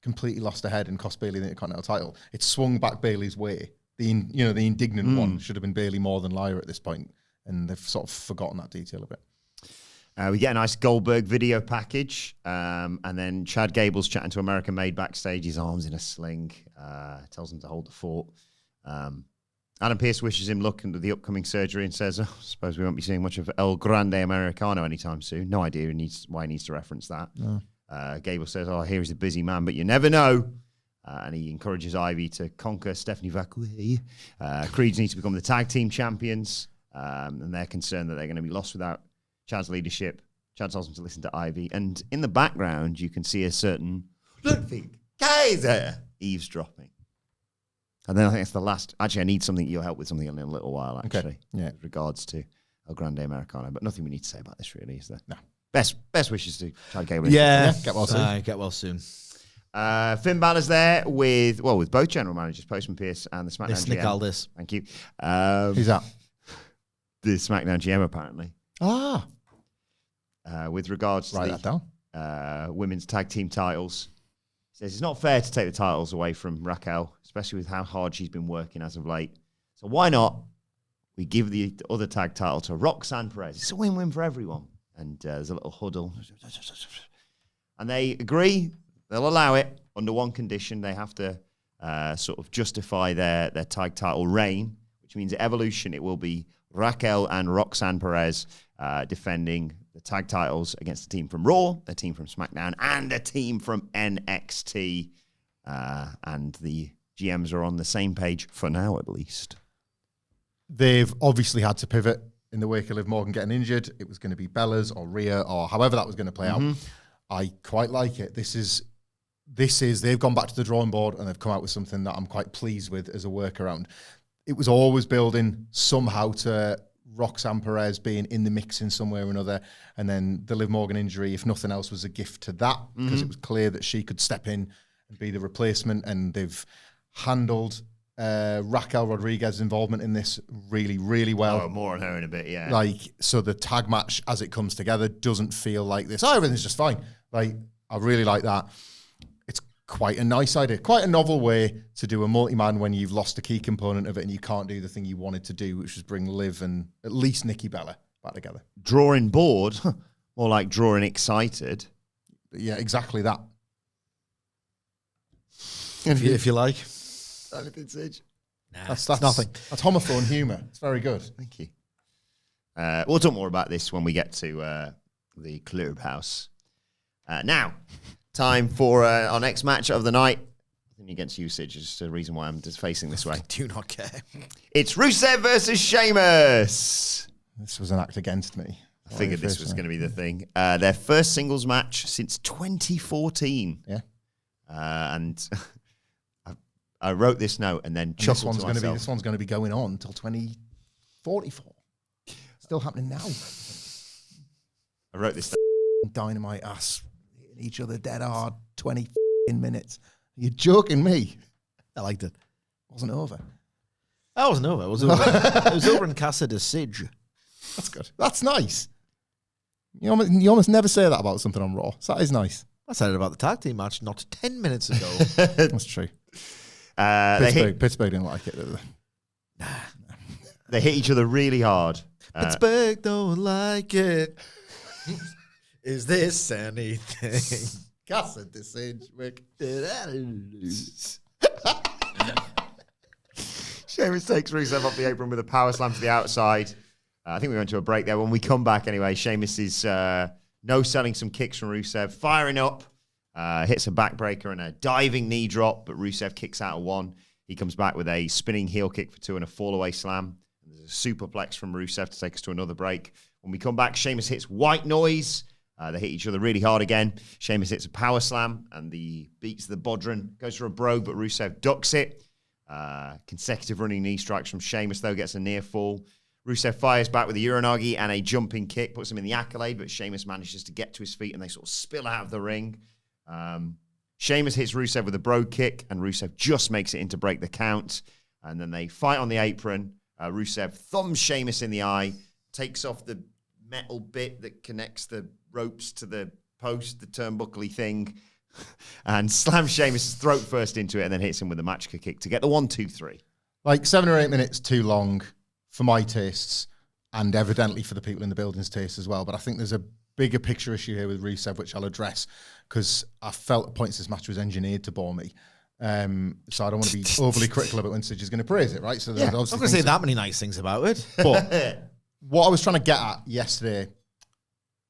completely lost her head and cost Bayley the Intercontinental title. It swung back Bayley's way. The indignant one should have been Bayley more than Lyra at this point, and they've sort of forgotten that detail a bit. We get a nice Goldberg video package, and then Chad Gable's chatting to American Made backstage, his arms in a sling, tells him to hold the fort. Adam Pearce wishes him luck into the upcoming surgery and says, I suppose we won't be seeing much of El Grande Americano anytime soon. No idea why he needs to reference that. No. Gable says, here he's a busy man, but you never know. And he encourages Ivy to conquer Stephanie Valkyrie. Creeds need to become the tag team champions, and they're concerned that they're going to be lost without Chad's leadership. Chad tells him to listen to Ivy. And in the background, you can see a certain Ludwig Kaiser eavesdropping. And then I think it's the last. Actually, I need something. You'll help with something in a little while, actually. Okay. Yeah. With regards to El Grande Americano. But nothing we need to say about this, really, is there? No. Best wishes to Chad Gable. Yeah. Get well soon. Get well soon. Finn Balor's there with both general managers, Postman Pierce and the SmackDown Listen to GM. Aldis. Thank you. Who's that? The SmackDown GM, apparently. Ah. With regards to Write that the women's tag team titles. He says it's not fair to take the titles away from Raquel, especially with how hard she's been working as of late. So why not we give the other tag title to Roxanne Perez? It's a win-win for everyone. And there's a little huddle. And they agree. They'll allow it under one condition. They have to sort of justify their tag title reign, which means at Evolution it will be Raquel and Roxanne Perez defending the tag titles against a team from Raw, a team from SmackDown, and a team from NXT. And the GMs are on the same page, for now at least. They've obviously had to pivot in the wake of Liv Morgan getting injured. It was going to be Bella's or Rhea or however that was going to play out. I quite like it. This is they've gone back to the drawing board and they've come out with something that I'm quite pleased with as a workaround. It was always building somehow to Roxanne Perez being in the mix in some way or another, and then the Liv Morgan injury, if nothing else, was a gift to that because it was clear that she could step in and be the replacement, and they've handled Raquel Rodriguez's involvement in this really, really well. Oh, more on her in a bit, yeah. Like, so the tag match as it comes together doesn't feel like this. Oh, everything's just fine. Like, I really like that. It's quite a nice idea, quite a novel way to do a multi-man when you've lost a key component of it and you can't do the thing you wanted to do, which was bring Liv and at least Nikki Bella back together. Drawing bored, more like drawing excited. Yeah, exactly that. If you like. Anything, Sidge? Nah, That's nothing. That's homophone humour. It's very good. Thank you. We'll talk more about this when we get to the clubhouse. Now, time for our next match of the night. Nothing against usage. It's just a reason why I'm just facing this way. I do not care. It's Rusev versus Sheamus. This was an act against me. I figured this was going to be the thing. Their first singles match since 2014. Yeah. And I wrote this note and then chuckled to myself. This one's going to be going on until 2044. Still happening now. I wrote this. Dynamite ass hitting each other dead hard 20 minutes. You're joking me. I liked it. Wasn't over. That wasn't over. It was over. It was over in Casa de Sidge. That's good. That's nice. You almost never say that about something on Raw. So that is nice. I said it about the tag team match not 10 minutes ago. That's true. Pittsburgh didn't like it, did they? They hit each other really hard. Pittsburgh don't like it. Is this anything? Casa de Sidgwick. Sheamus takes Rusev off the apron with a power slam to the outside. I think we went to a break there. When we come back anyway, Sheamus is no-selling some kicks from Rusev, firing up, hits a backbreaker and a diving knee drop, but Rusev kicks out of one. He comes back with a spinning heel kick for two and a fall-away slam. And there's a superplex from Rusev to take us to another break. When we come back, Sheamus hits white noise. They hit each other really hard again. Sheamus hits a power slam and beats the Bodhrán. Goes for a brogue, but Rusev ducks it. Consecutive running knee strikes from Sheamus, though, gets a near fall. Rusev fires back with a Uranagi and a jumping kick, puts him in the accolade, but Sheamus manages to get to his feet and they sort of spill out of the ring. Sheamus hits Rusev with a brogue kick and Rusev just makes it in to break the count. And then they fight on the apron. Rusev thumbs Sheamus in the eye, takes off the metal bit that connects the ropes to the post, the turnbuckly thing, and slams Sheamus' throat first into it and then hits him with a matchka kick to get the 1-2-3. Like 7 or 8 minutes too long for my tastes and evidently for the people in the building's taste as well. But I think there's a bigger picture issue here with Rusev, which I'll address because I felt at points this match was engineered to bore me. So I don't want to be overly critical about when Sidge is going to praise it, right? So I'm not going to say that many nice things about it. But what I was trying to get at yesterday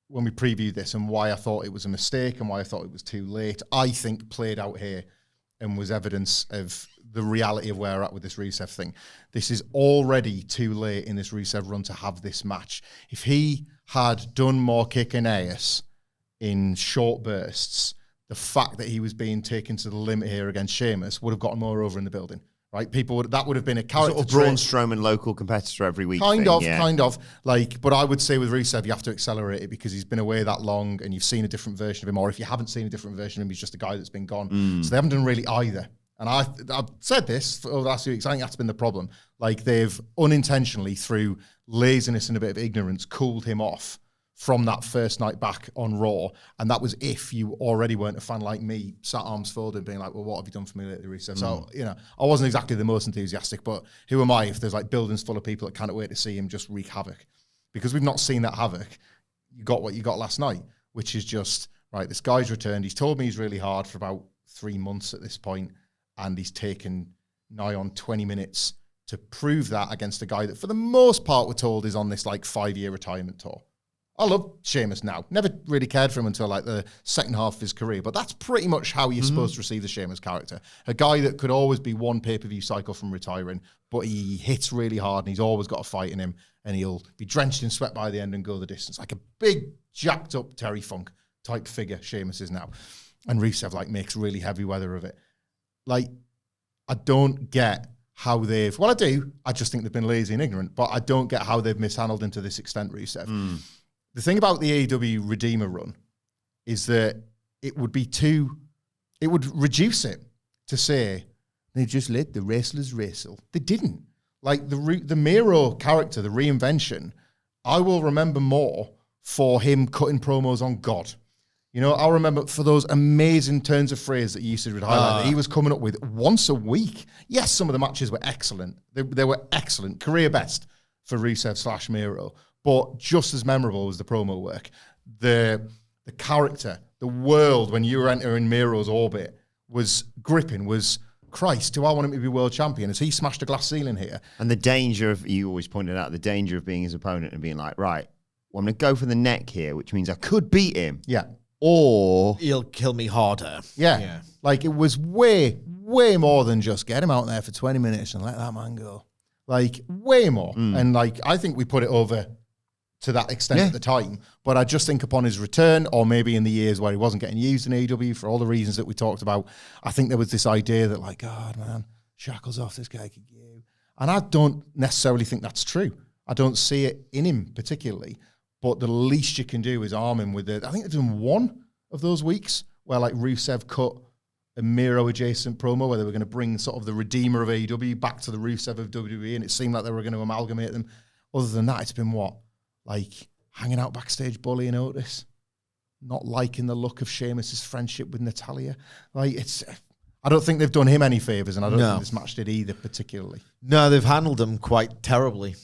when we previewed this and why I thought it was a mistake and why I thought it was too late, I think played out here and was evidence of the reality of where we're at with this Rusev thing. This is already too late in this Rusev run to have this match. If he had done more kicking ass in short bursts, the fact that he was being taken to the limit here against Sheamus would have gotten more over in the building. Right, that would have been a character sort of Braun Strowman local competitor every week. Kind of. Like, but I would say with Rusev, you have to accelerate it because he's been away that long and you've seen a different version of him. Or if you haven't seen a different version of him, he's just a guy that's been gone. So they haven't done really either. And I've said this over the last few weeks. I think that's been the problem. Like they've unintentionally, through laziness and a bit of ignorance, cooled him off from that first night back on Raw. And that was if you already weren't a fan like me, sat arms folded, being like, well, what have you done for me lately, Rusev? So, I wasn't exactly the most enthusiastic, but who am I if there's like buildings full of people that can't wait to see him just wreak havoc? Because we've not seen that havoc. You got what you got last night, which is just, right, this guy's returned. He's told me he's really hard for about 3 months at this point, and he's taken nigh on 20 minutes to prove that against a guy that for the most part we're told is on this like 5-year retirement tour. I love Sheamus now. Never really cared for him until like the second half of his career, but that's pretty much how you're supposed to receive the Sheamus character. A guy that could always be one pay-per-view cycle from retiring, but he hits really hard and he's always got a fight in him and he'll be drenched in sweat by the end and go the distance. Like a big, jacked up Terry Funk type figure Sheamus is now. And Rusev like makes really heavy weather of it. Like, I don't get how they've... Well, I do. I just think they've been lazy and ignorant, but I don't get how they've mishandled him to this extent, Rusev. The thing about the AEW Redeemer run is that it would reduce it to say they just let the wrestlers wrestle. They didn't. Like the Miro character, the reinvention, I will remember more for him cutting promos on God. I'll remember for those amazing turns of phrase that Usage would highlight that he was coming up with once a week. Yes, some of the matches were excellent. They were excellent. Career best for Rusev / Miro. But just as memorable was the promo work. The character, the world when you were entering Miro's orbit was gripping, was, Christ, do I want him to be world champion? Has he smashed a glass ceiling here? And the danger of, you always pointed out, the danger of being his opponent and being like, right, well, I'm going to go for the neck here, which means I could beat him. Yeah. or he'll kill me harder. yeah. Like, it was way more than just get him out there for 20 minutes and let that man go. Like, way more. And, like, I think we put it over to that extent at the time. But I just think upon his return, or maybe in the years where he wasn't getting used in AEW for all the reasons that we talked about, I think there was this idea that, like, God, man, shackles off, this guy could go. And I don't necessarily think that's true. I don't see it in him particularly. But the least you can do is arm him with it. I think they've done one of those weeks where, like, Rusev cut a Miro-adjacent promo where they were going to bring sort of the Redeemer of AEW back to the Rusev of WWE, and it seemed like they were going to amalgamate them. Other than that, it's been what? Like, hanging out backstage bullying Otis, not liking the look of Sheamus' friendship with Natalya. Like, I don't think they've done him any favours, and I don't think this match did either particularly. No, they've handled him quite terribly.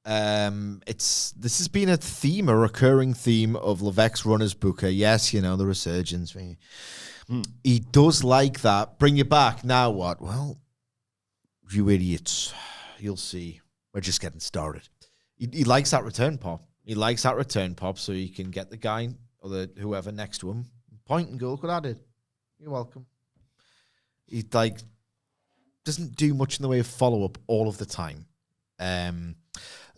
This has been a theme, a recurring theme of Levesque's run as booker. Yes, you know, the resurgence. He does like that. Bring you back. Now what? Well, you idiots. You'll see. We're just getting started. He likes that return pop. He likes that return pop so you can get the guy or whoever next to him, point and go, look what I did. You're welcome. He, like, doesn't do much in the way of follow-up all of the time.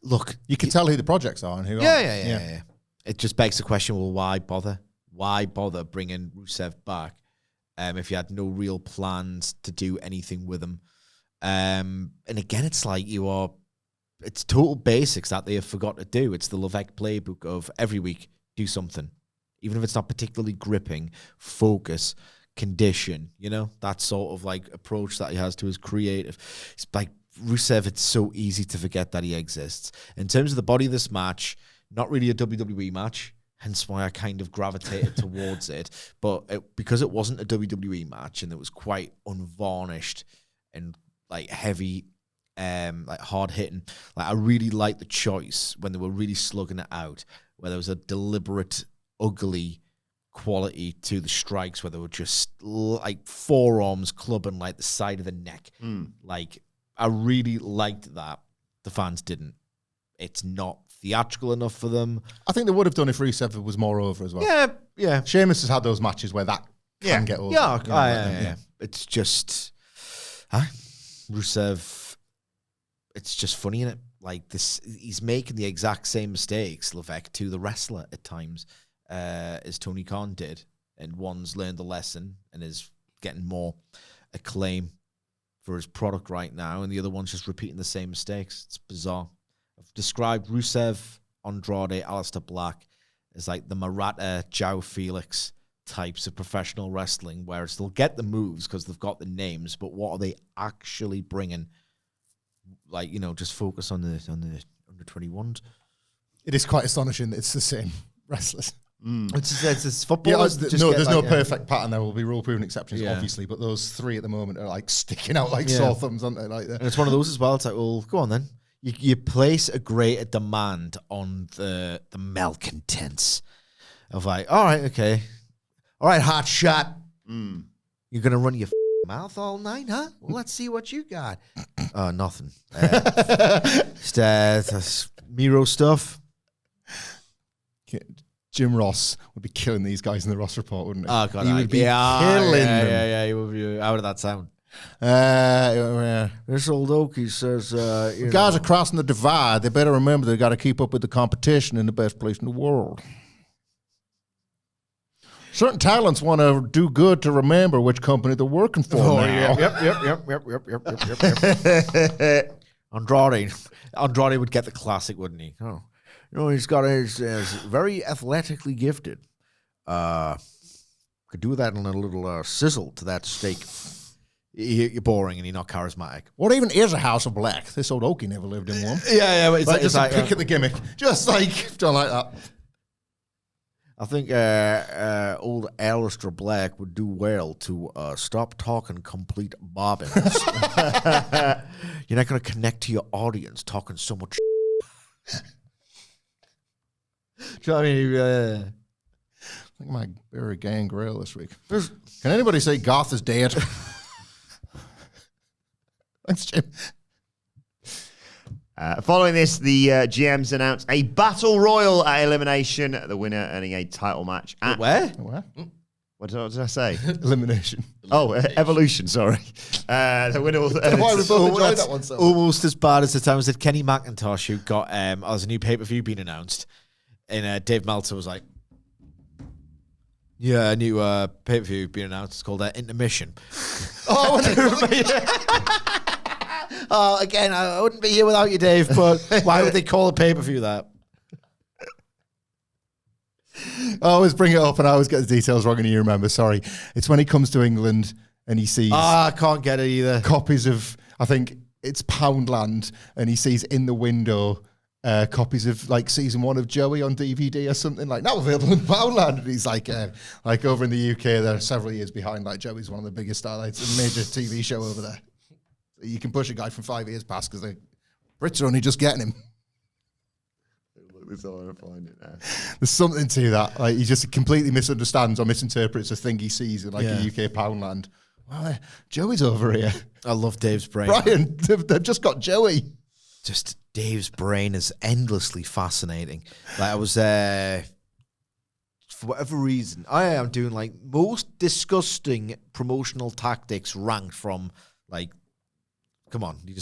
Look, you can tell who the projects are and who aren't. Yeah. It just begs the question, well, why bother? Why bother bringing Rusev back if you had no real plans to do anything with him? And again, it's like it's total basics that they have forgot to do. It's the Levesque playbook of every week, do something. Even if it's not particularly gripping, focus, condition, you know, that sort of like approach that he has to his creative. It's like Rusev, it's so easy to forget that he exists. In terms of the body of this match, not really a WWE match, hence why I kind of gravitated towards it. But because it wasn't a WWE match and it was quite unvarnished and like heavy, like hard hitting, like I really liked the choice when they were really slugging it out, where there was a deliberate, ugly quality to the strikes, where they were just like forearms clubbing like the side of the neck. Like, I really liked that. The fans didn't. It's not theatrical enough for them. I think they would have done if Rusev was more over as well. Yeah. Sheamus has had those matches where that can get over. Yeah. It's just Rusev. It's just funny, innit? Like this, he's making the exact same mistakes, Levesque, to the wrestler at times, as Tony Khan did, and one's learned the lesson and is getting more acclaim for his product right now, and the other one's just repeating the same mistakes. It's bizarre. I've described Rusev, Andrade, Aleister Black as like the Murata, João Felix types of professional wrestling, where they'll get the moves because they've got the names, but what are they actually bringing? Like, you know, just focus on the under 21s. It is quite astonishing that it's the same wrestlers. It's football. Yeah, there's no perfect pattern. There will be rule-proven exceptions, obviously, but those three at the moment are like sticking out like sore thumbs, aren't they? Like that. And it's one of those as well. It's like, well, go on then. You place a greater demand on the malcontents of like, all right, okay, all right, hot shot. You're gonna run your mouth all night, huh? Well, let's see what you got. Nothing. Just Miro stuff. Jim Ross would be killing these guys in the Ross report, wouldn't he? Oh, God. He would be killing them. Yeah, he would be. How did that sound? This old Okie says, guys are crossing the divide. They better remember they got to keep up with the competition in the best place in the world. Certain talents want to do good to remember which company they're working for now. Yep. Andrade would get the classic, wouldn't he? Oh. You know, he's very athletically gifted. Could do that in a little sizzle to that steak. You're boring and you're not charismatic. What even is a House of Black? This old Okie never lived in one. Yeah, but it's like pick at the gimmick. Just like, don't like that. I think old Aleister Black would do well to stop talking complete bobbins. You're not going to connect to your audience talking so much. Do you know what I mean? I think I might bury Gangrel this week. Can anybody say Goth is dead? Thanks, Jim. Following this, the GMs announced a battle royal at Elimination. The winner earning a title match at... Where? What did I say? Elimination. Oh, Evolution, sorry. The winner will... Why we both enjoyed that one so much. Almost as bad as the time as Kenny McIntosh, who got as a new pay-per-view being announced. And Dave Meltzer was like, yeah, a new pay-per-view being announced. It's called Intermission. Again, I wouldn't be here without you, Dave, but why would they call a pay-per-view that? I always bring it up and I always get the details wrong and you remember, sorry. It's when he comes to England and he sees... I can't get it either. Copies of, I think it's Poundland, and he sees in the window copies of like season 1 of Joey on DVD or something, like now available in Poundland. And he's like over in the UK, they're several years behind. Like Joey's one of the biggest starlights, a major TV show over there. So you can push a guy from 5 years past because the Brits are only just getting him. There's something to that. Like he just completely misunderstands or misinterprets a thing he sees in like a UK Poundland. Well, Joey's over here. I love Dave's brain. Brian, they've just got Joey. Just Dave's brain is endlessly fascinating. Like I was for whatever reason, I am doing like most disgusting promotional tactics ranked from like, come on, your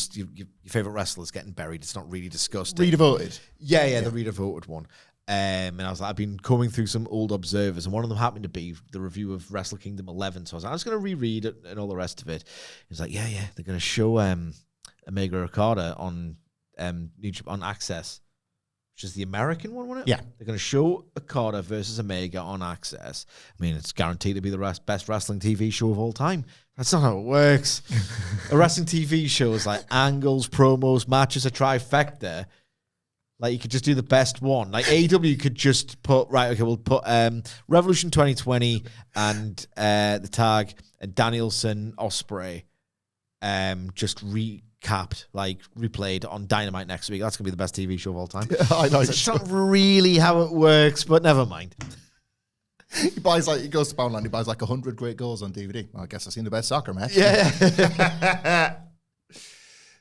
favorite wrestler's getting buried. It's not really disgusting. Redevoted. Yeah, the redevoted one. And I was like, I've been combing through some old observers, and one of them happened to be the review of Wrestle Kingdom 11. So I was like, I was going to reread it and all the rest of it. He's like, yeah, they're going to show Omega Okada on YouTube on Access, which is the American one, wasn't it? Yeah. They're going to show Okada versus Omega on Access. I mean, it's guaranteed to be the best wrestling TV show of all time. That's not how it works. A wrestling TV show is like angles, promos, matches, a trifecta. Like, you could just do the best one. Like, AEW could just put, right, okay, we'll put Revolution 2020 and the tag and Danielson, Ospreay, just recapped, like, replayed on Dynamite next week. That's going to be the best TV show of all time. I know. So it's not really how it works, but never mind. He goes to Poundland, he buys like 100 great goals on DVD. Well, I guess I've seen the best soccer match. Yeah.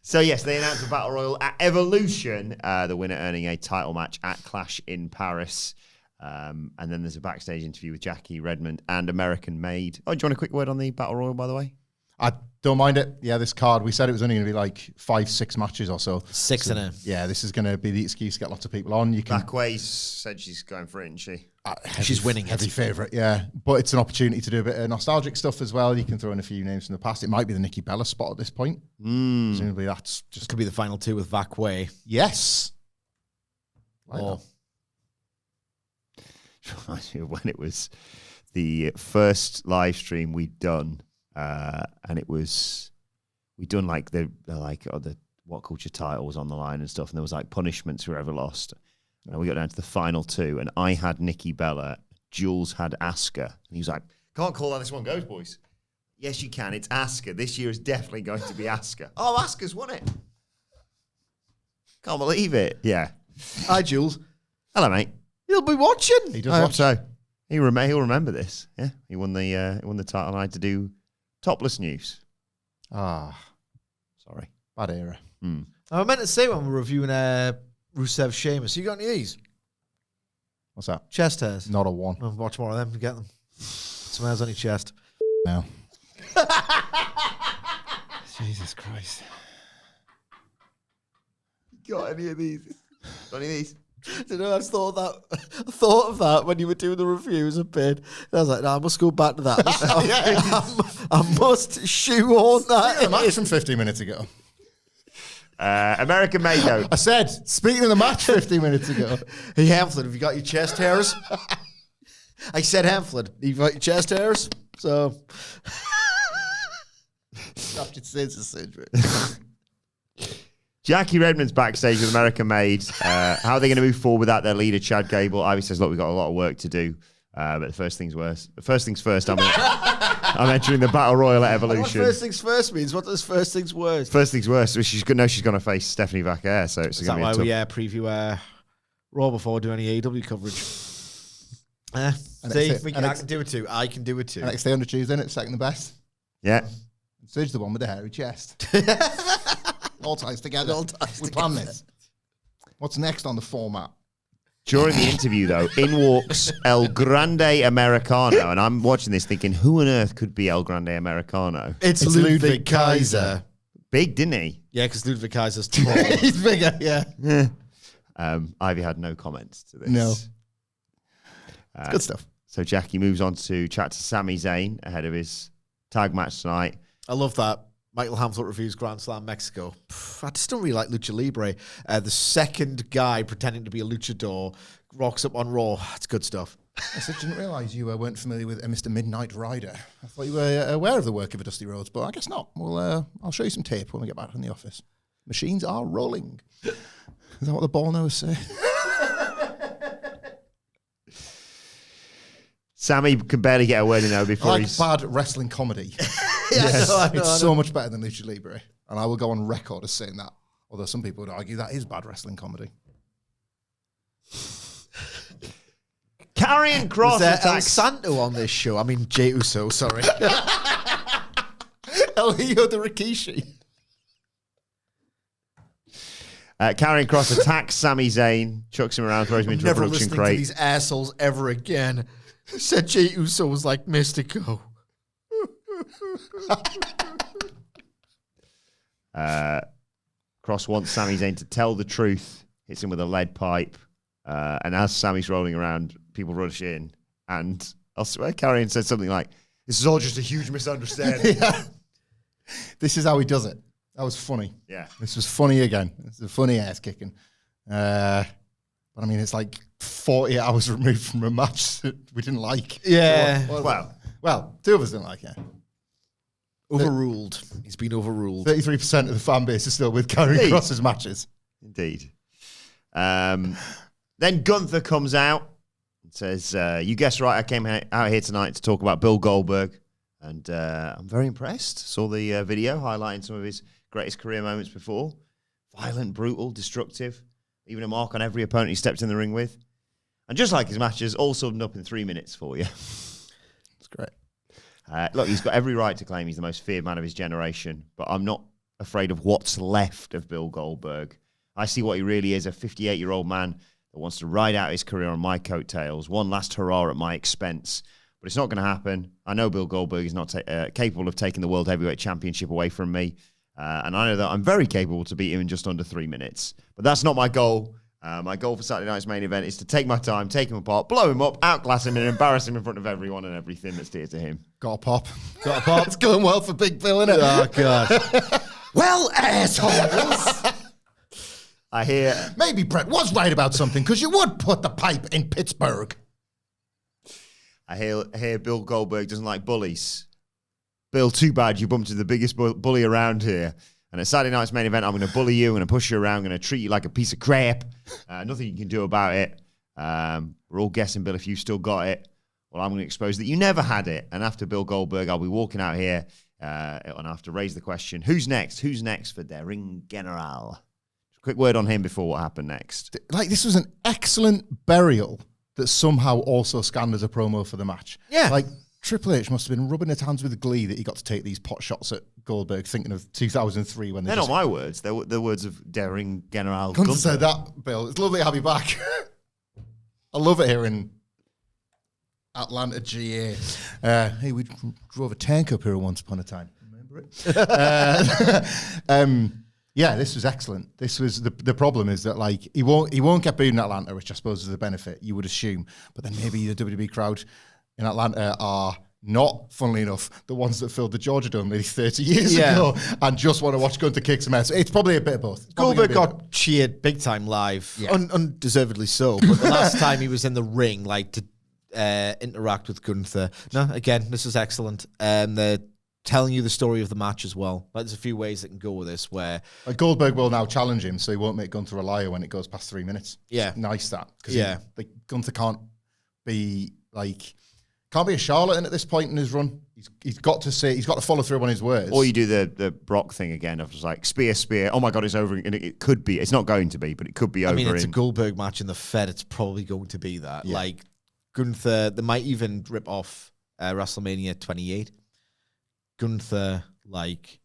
So, yes, they announced a battle royal at Evolution, the winner earning a title match at Clash in Paris. And then there's a backstage interview with Jackie Redmond and American Made. Oh, do you want a quick word on the battle royal, by the way? I don't mind it. Yeah, this card, we said it was only going to be like 5-6 matches or so. Six in a... Yeah, this is going to be the excuse to get lots of people on. You can. Backway said she's going for it, isn't she? She's winning it. Heavy favourite, yeah. But it's an opportunity to do a bit of nostalgic stuff as well. You can throw in a few names from the past. It might be the Nikki Bella spot at this point. Presumably that's just... Could be the final two with Vac Way. Yes. Or... When it was the first live stream we'd done, and it was... We'd done like the WhatCulture title was on the line and stuff, and there was like punishments whoever lost. And we got down to the final two, and I had Nikki Bella, Jules had Asuka. And he was like, can't call how this one goes, boys. Yes, you can. It's Asuka. This year is definitely going to be Asuka. Oh, Asuka's won it. Can't believe it. Yeah. Hi, Jules. Hello, mate. He'll be watching. He does I hope watch. so. He'll remember this. Yeah. He won the title, and I had to do topless news. Ah, Sorry. bad era. I meant to say when we're reviewing Rusev Sheamus, you got any of these? What's that? Chest hairs. Not a one. I'll watch more of them and get them. Some hairs on your chest. No. Jesus Christ. Got any of these? Got any of these? You know, I thought of that when you were doing the reviews a bit. And I was like, no, I must go back to that. I must shoehorn that The in. match from 15 minutes ago. American Made, though. I said, speaking of the match 15 minutes ago. Hey, Hamflett, have you got your chest hairs? I said, Hamflett, you've got your chest hairs? So. After it says it's Sidgwick. Jackie Redmond's backstage with American Made. How are they going to move forward without their leader, Chad Gable? Ivy says, look, we've got a lot of work to do. But the first things first, I'm entering the Battle Royal at Evolution. What first things first means? What does first things worst? First things worst. She's going to face Stephanie Vaquer, so it's Is going that to be why a tough... we preview Raw before we do any AEW coverage? See, I can do it too. I can do it too. Next day on the Tuesday, it's second the best. Yeah. Sidge, the one with the hairy chest. All ties together. We planned this. What's next on the format? During the interview, though, in walks El Grande Americano, and I'm watching this thinking, who on earth could be El Grande Americano? It's Ludwig Kaiser. Big, didn't he? Yeah, because Ludwig Kaiser's tall. He's bigger, yeah. Ivy had no comments to this. No. It's good stuff. So Jackie moves on to chat to Sami Zayn ahead of his tag match tonight. I love that. Michael Hamflett reviews Grand Slam Mexico. I just don't really like Lucha Libre. The second guy pretending to be a luchador rocks up on Raw. It's good stuff. I didn't realise you weren't familiar with Mr. Midnight Rider. I thought you were aware of the work of a Dusty Rhodes, but I guess not. Well, I'll show you some tape when we get back in the office. Machines are rolling. Is that what the ball knowers say? Sammy can barely get a word in though before he's... bad wrestling comedy. Yes, I know. It's so much better than Lucha Libre. And I will go on record as saying that. Although some people would argue that is bad wrestling comedy. Karrion Kross Was there El attacks... Santo on this show? I mean, Jey Uso, sorry. El Hijo de Rikishi. Karrion Kross attacks Sami Zayn, chucks him around, throws him into a Never production listening crate. to these assholes ever again. Said Jey Uso was like Mystico. Kross wants Sami Zayn to tell the truth, hits him with a lead pipe, and as Sami's rolling around, people rush in, and I swear Karrion said something like, "This is all just a huge misunderstanding." Yeah. This is how he does it. That was funny. Yeah. This was funny again. It's a funny ass kicking. But I mean, it's like 40 hours removed from a match that we didn't like. Yeah. Well, two of us didn't like it. Overruled. He's been overruled. 33% of the fan base is still with Karrion Kross's matches. Indeed. Then Gunther comes out and says, you guessed right, I came out here tonight to talk about Bill Goldberg. And I'm very impressed. Saw the video highlighting some of his greatest career moments before. Violent, brutal, destructive. Even a mark on every opponent he stepped in the ring with. And just like his matches, all summed up in 3 minutes for you. That's great. Look, he's got every right to claim he's the most feared man of his generation, but I'm not afraid of what's left of Bill Goldberg. I see what he really is, a 58-year-old man that wants to ride out his career on my coattails, one last hurrah at my expense. But it's not going to happen. I know Bill Goldberg is not capable of taking the World Heavyweight Championship away from me, and I know that I'm very capable to beat him in just under 3 minutes. But that's not my goal. My goal for Saturday night's main event is to take my time, take him apart, blow him up, outclass him, and embarrass him in front of everyone and everything that's dear to him. Got a pop. Got a pop. It's going well for Big Bill, isn't it? Oh, God. Well, assholes. I hear... Maybe Brett was right about something, because you would put the pipe in Pittsburgh. I hear Bill Goldberg doesn't like bullies. Bill, too bad you bumped into the biggest bully around here. And at Saturday night's main event, I'm going to bully you, I'm going to push you around, I'm going to treat you like a piece of crap. Nothing you can do about it. We're all guessing, Bill, if you still got it. Well, I'm going to expose that you never had it. And after Bill Goldberg, I'll be walking out here and I have to raise the question, who's next? Who's next for Der Ring General? Quick word on him before what happened next. Like, this was an excellent burial that somehow also scanned as a promo for the match. Yeah. Like, Triple H must have been rubbing his hands with glee that he got to take these pot shots at Goldberg, thinking of 2003 when They're not my words. They're the words of Der Ring General Gunther Gunther. said that, Bill. It's lovely to have you back. I love it here in Atlanta, GA. Hey, we drove a tank up here once upon a time. Remember it? Yeah, this was excellent. This was the problem is that, like, he won't get booed in Atlanta, which I suppose is a benefit, you would assume. But then maybe the WWE crowd in Atlanta are not, funnily enough, the ones that filled the Georgia Dome nearly 30 years ago and just want to watch Gunther kick some ass. It's probably a bit of both. Goldberg got cheered big time live, undeservedly so. But the last time he was in the ring, like, to interact with Gunther. No, again, this is excellent. They're telling you the story of the match as well. Like, there's a few ways that can go with this where... Like, Goldberg will now challenge him, so he won't make Gunther a liar when it goes past 3 minutes. Yeah. It's nice that. Because Gunther can't be, like... Can't be a charlatan at this point in his run. He's got to follow through on his words. Or you do the Brock thing again of just like spear. Oh my God, it's over. And it could be. It's not going to be, but it could be over. I mean, it's a Goldberg match in the Fed. It's probably going to be that. Yeah. Like, Gunther, they might even rip off WrestleMania 28. Gunther, like,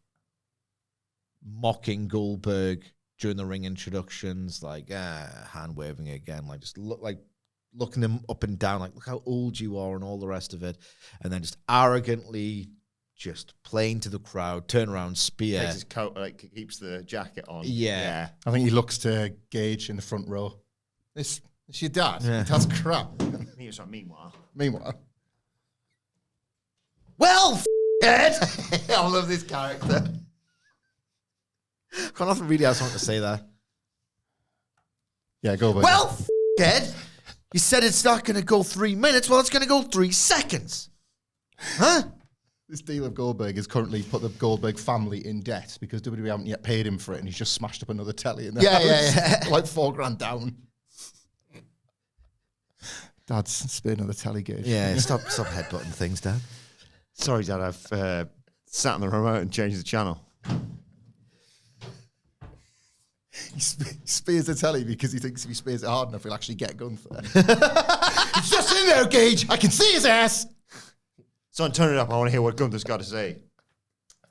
mocking Goldberg during the ring introductions, like hand waving again, like just looking him up and down, like look how old you are and all the rest of it, and then just arrogantly just playing to the crowd, turn around, spear. Takes his coat, like keeps the jacket on. Yeah. I think he looks to Gage in the front row. It's your dad. Yeah. That's crap. He was like, meanwhile. Well, Ed! I love this character. Got nothing really else I want to say there. Yeah, go back. Well, Ed, you said it's not going to go 3 minutes. Well, it's going to go 3 seconds. Huh? This deal of Goldberg has currently put the Goldberg family in debt because WWE haven't yet paid him for it, and he's just smashed up another telly in the house. Yeah. Like $4,000 down. Dad's spinning another telly gauge. Yeah, stop headbutting things, Dad. Sorry, Dad, I've sat on the remote and changed the channel. He spears the telly because he thinks if he spears it hard enough, he'll actually get Gunther. It's just in there, Gage. I can see his ass. Son, turn it up. I want to hear what Gunther's got to say.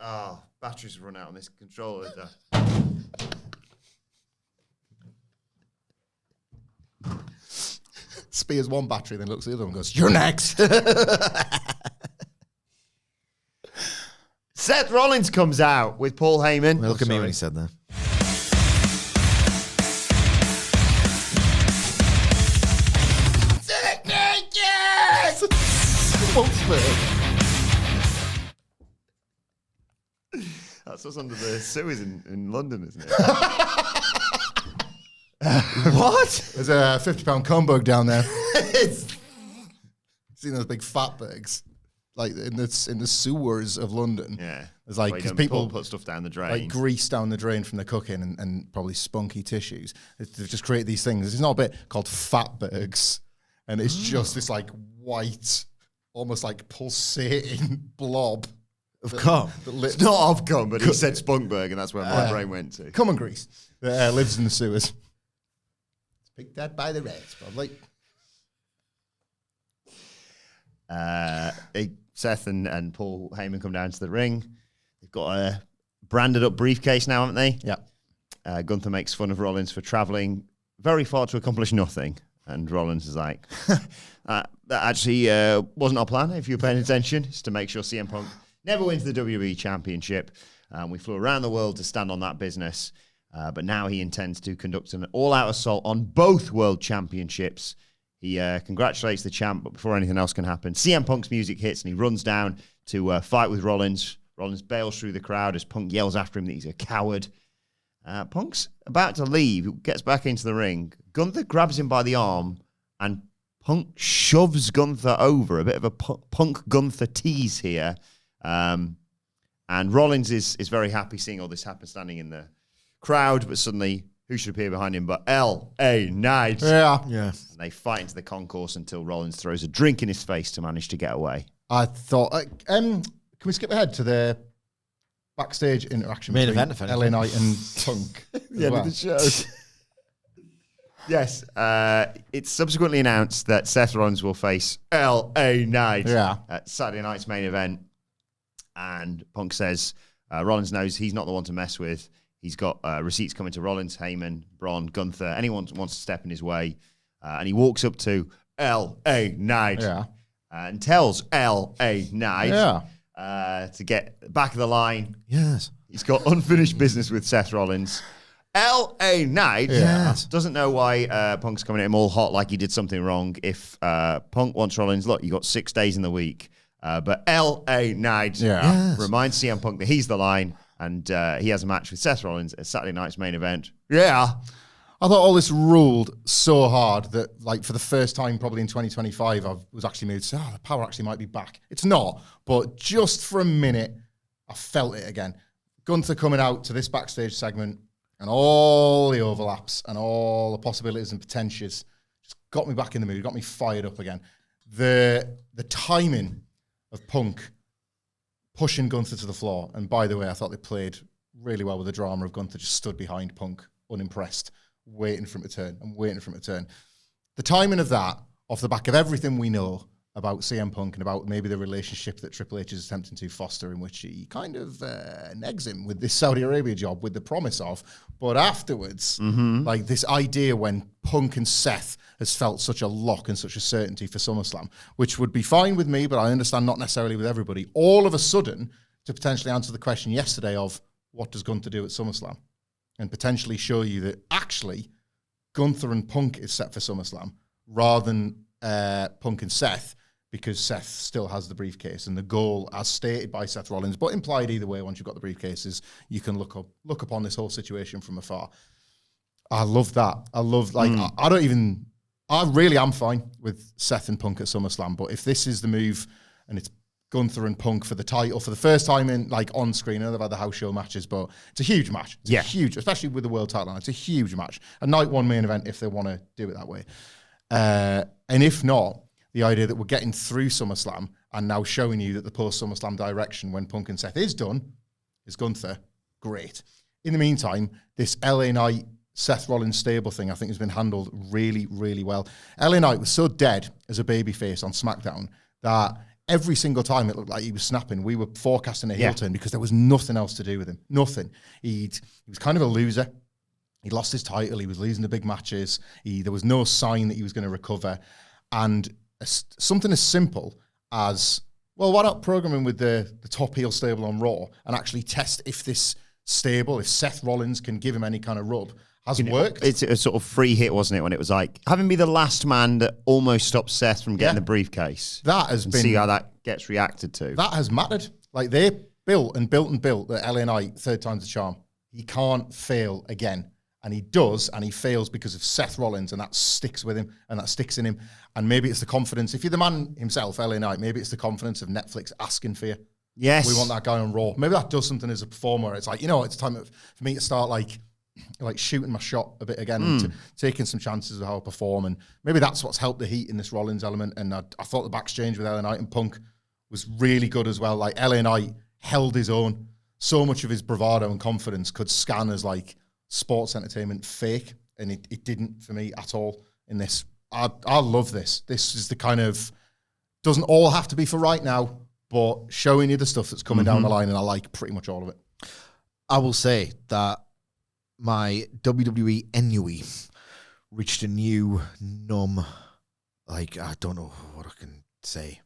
Oh, batteries run out on this controller. Spears one battery, then looks at the other one and goes, "You're next." Seth Rollins comes out with Paul Heyman. Well, look at me when he said that. That's us under the sewers in London, isn't it? What? There's a £50 Comberg down there. Seen those big fatbergs, like in the sewers of London. Yeah. There's like, because people put stuff down the drain. like grease down the drain from the cooking and probably spunky tissues. They've just created these things. There's not a bit called fatbergs, and it's just this like white, almost like pulsating blob Of cum. It's not of cum, but he said Spunkberg, and that's where my brain went to. Common grease that lives in the sewers. It's picked out by the rats, probably. Seth and Paul Heyman come down to the ring. They've got a branded up briefcase now, haven't they? Yeah. Gunther makes fun of Rollins for traveling very far to accomplish nothing. And Rollins is like, that actually wasn't our plan, if you were paying attention. It's to make sure CM Punk never wins the WWE Championship. We flew around the world to stand on that business. But now he intends to conduct an all-out assault on both world championships. He congratulates the champ, but before anything else can happen, CM Punk's music hits and he runs down to fight with Rollins. Rollins bails through the crowd as Punk yells after him that he's a coward. Punk's about to leave, gets back into the ring. Gunther grabs him by the arm and Punk shoves Gunther over. A bit of a Punk-Gunther tease here. And Rollins is very happy seeing all this happen, standing in the crowd, but suddenly, who should appear behind him but L.A. Knight? Yeah. Yeah. And they fight into the concourse until Rollins throws a drink in his face to manage to get away. I thought, can we skip ahead to the backstage interaction Main between event, if anything. LA Knight and Punk? The end of the show. Yes. It's subsequently announced that Seth Rollins will face L.A. Knight at Saturday night's main event. And Punk says Rollins knows he's not the one to mess with. He's got receipts coming to Rollins, Heyman, Bron, Gunther. Anyone wants to step in his way. And he walks up to L.A. Knight and tells L.A. Knight to get back of the line. Yes. He's got unfinished business with Seth Rollins. L.A. Knight doesn't know why Punk's coming at him all hot like he did something wrong. If Punk wants Rollins, look, you got 6 days in the week. But L.A. Knight reminds CM Punk that he's the line, and he has a match with Seth Rollins at Saturday night's main event. Yeah. I thought all this ruled so hard that, like, for the first time probably in 2025, I was actually moved to say, the power actually might be back. It's not, but just for a minute, I felt it again. Gunther coming out to this backstage segment and all the overlaps and all the possibilities and potentials just got me back in the mood, got me fired up again. The timing of Punk pushing Gunther to the floor, and by the way, I thought they played really well with the drama of Gunther just stood behind Punk, unimpressed, waiting for him to turn and waiting for him to turn. The timing of that, off the back of everything we know about CM Punk and about maybe the relationship that Triple H is attempting to foster, in which he kind of negs him with this Saudi Arabia job with the promise of. But afterwards, like this idea when Punk and Seth has felt such a lock and such a certainty for SummerSlam, which would be fine with me, but I understand not necessarily with everybody, all of a sudden to potentially answer the question yesterday of what does Gunther do at SummerSlam? And potentially show you that actually Gunther and Punk is set for SummerSlam rather than Punk and Seth, because Seth still has the briefcase, and the goal, as stated by Seth Rollins, but implied either way, once you've got the briefcases, you can look upon this whole situation from afar. I love that. I love, like, I really am fine with Seth and Punk at SummerSlam, but if this is the move and it's Gunther and Punk for the title for the first time in, like, on screen, I know they've had the house show matches, but it's a huge match. It's huge, especially with the world title. It's a huge match. A night one main event if they want to do it that way. And if not, the idea that we're getting through SummerSlam and now showing you that the post-SummerSlam direction when Punk and Seth is done is Gunther, great. In the meantime, this LA Knight, Seth Rollins stable thing I think has been handled really, really well. LA Knight was so dead as a babyface on SmackDown that every single time it looked like he was snapping, we were forecasting a heel turn because there was nothing else to do with him. Nothing. He was kind of a loser. He lost his title. He was losing the big matches. There was no sign that he was going to recover. And something as simple as, well, why not program him with the top heel stable on Raw and actually test if this stable, if Seth Rollins can give him any kind of rub, has worked. It's a sort of free hit, wasn't it, when it was like, having be the last man that almost stopped Seth from getting the briefcase. That has been... See how that gets reacted to. That has mattered. Like, they built the LA Knight, third time's the charm. He can't fail again. And he does, and he fails because of Seth Rollins, and that sticks with him, and that sticks in him. And maybe it's the confidence. If you're the man himself, LA Knight, maybe it's the confidence of Netflix asking for you. Yes. We want that guy on Raw. Maybe that does something as a performer. It's like, it's time for me to start like shooting my shot a bit again and taking some chances of how I perform. And maybe that's what's helped the heat in this Rollins element. And I thought the backstage with LA Knight and Punk was really good as well. Like, LA Knight held his own. So much of his bravado and confidence could scan as like sports entertainment fake, and it didn't for me at all in this. I love this. This is the kind of, doesn't all have to be for right now, but showing you the stuff that's coming down the line, and I like pretty much all of it. I will say that my WWE ennui reached a new numb, like, I don't know what I can say,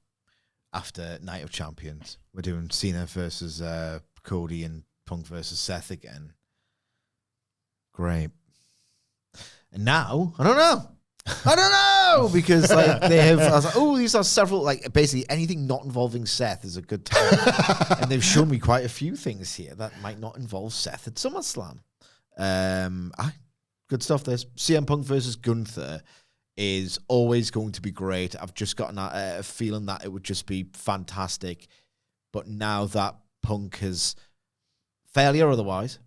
after Night of Champions. We're doing Cena versus Cody and Punk versus Seth again. Great. And now, I don't know, because like they have, I was like, oh, these are several, like basically anything not involving Seth is a good time. And they've shown me quite a few things here that might not involve Seth at SummerSlam. Good stuff. This CM Punk versus Gunther is always going to be great. I've just gotten a feeling that it would just be fantastic. But now that Punk has, fairly or otherwise,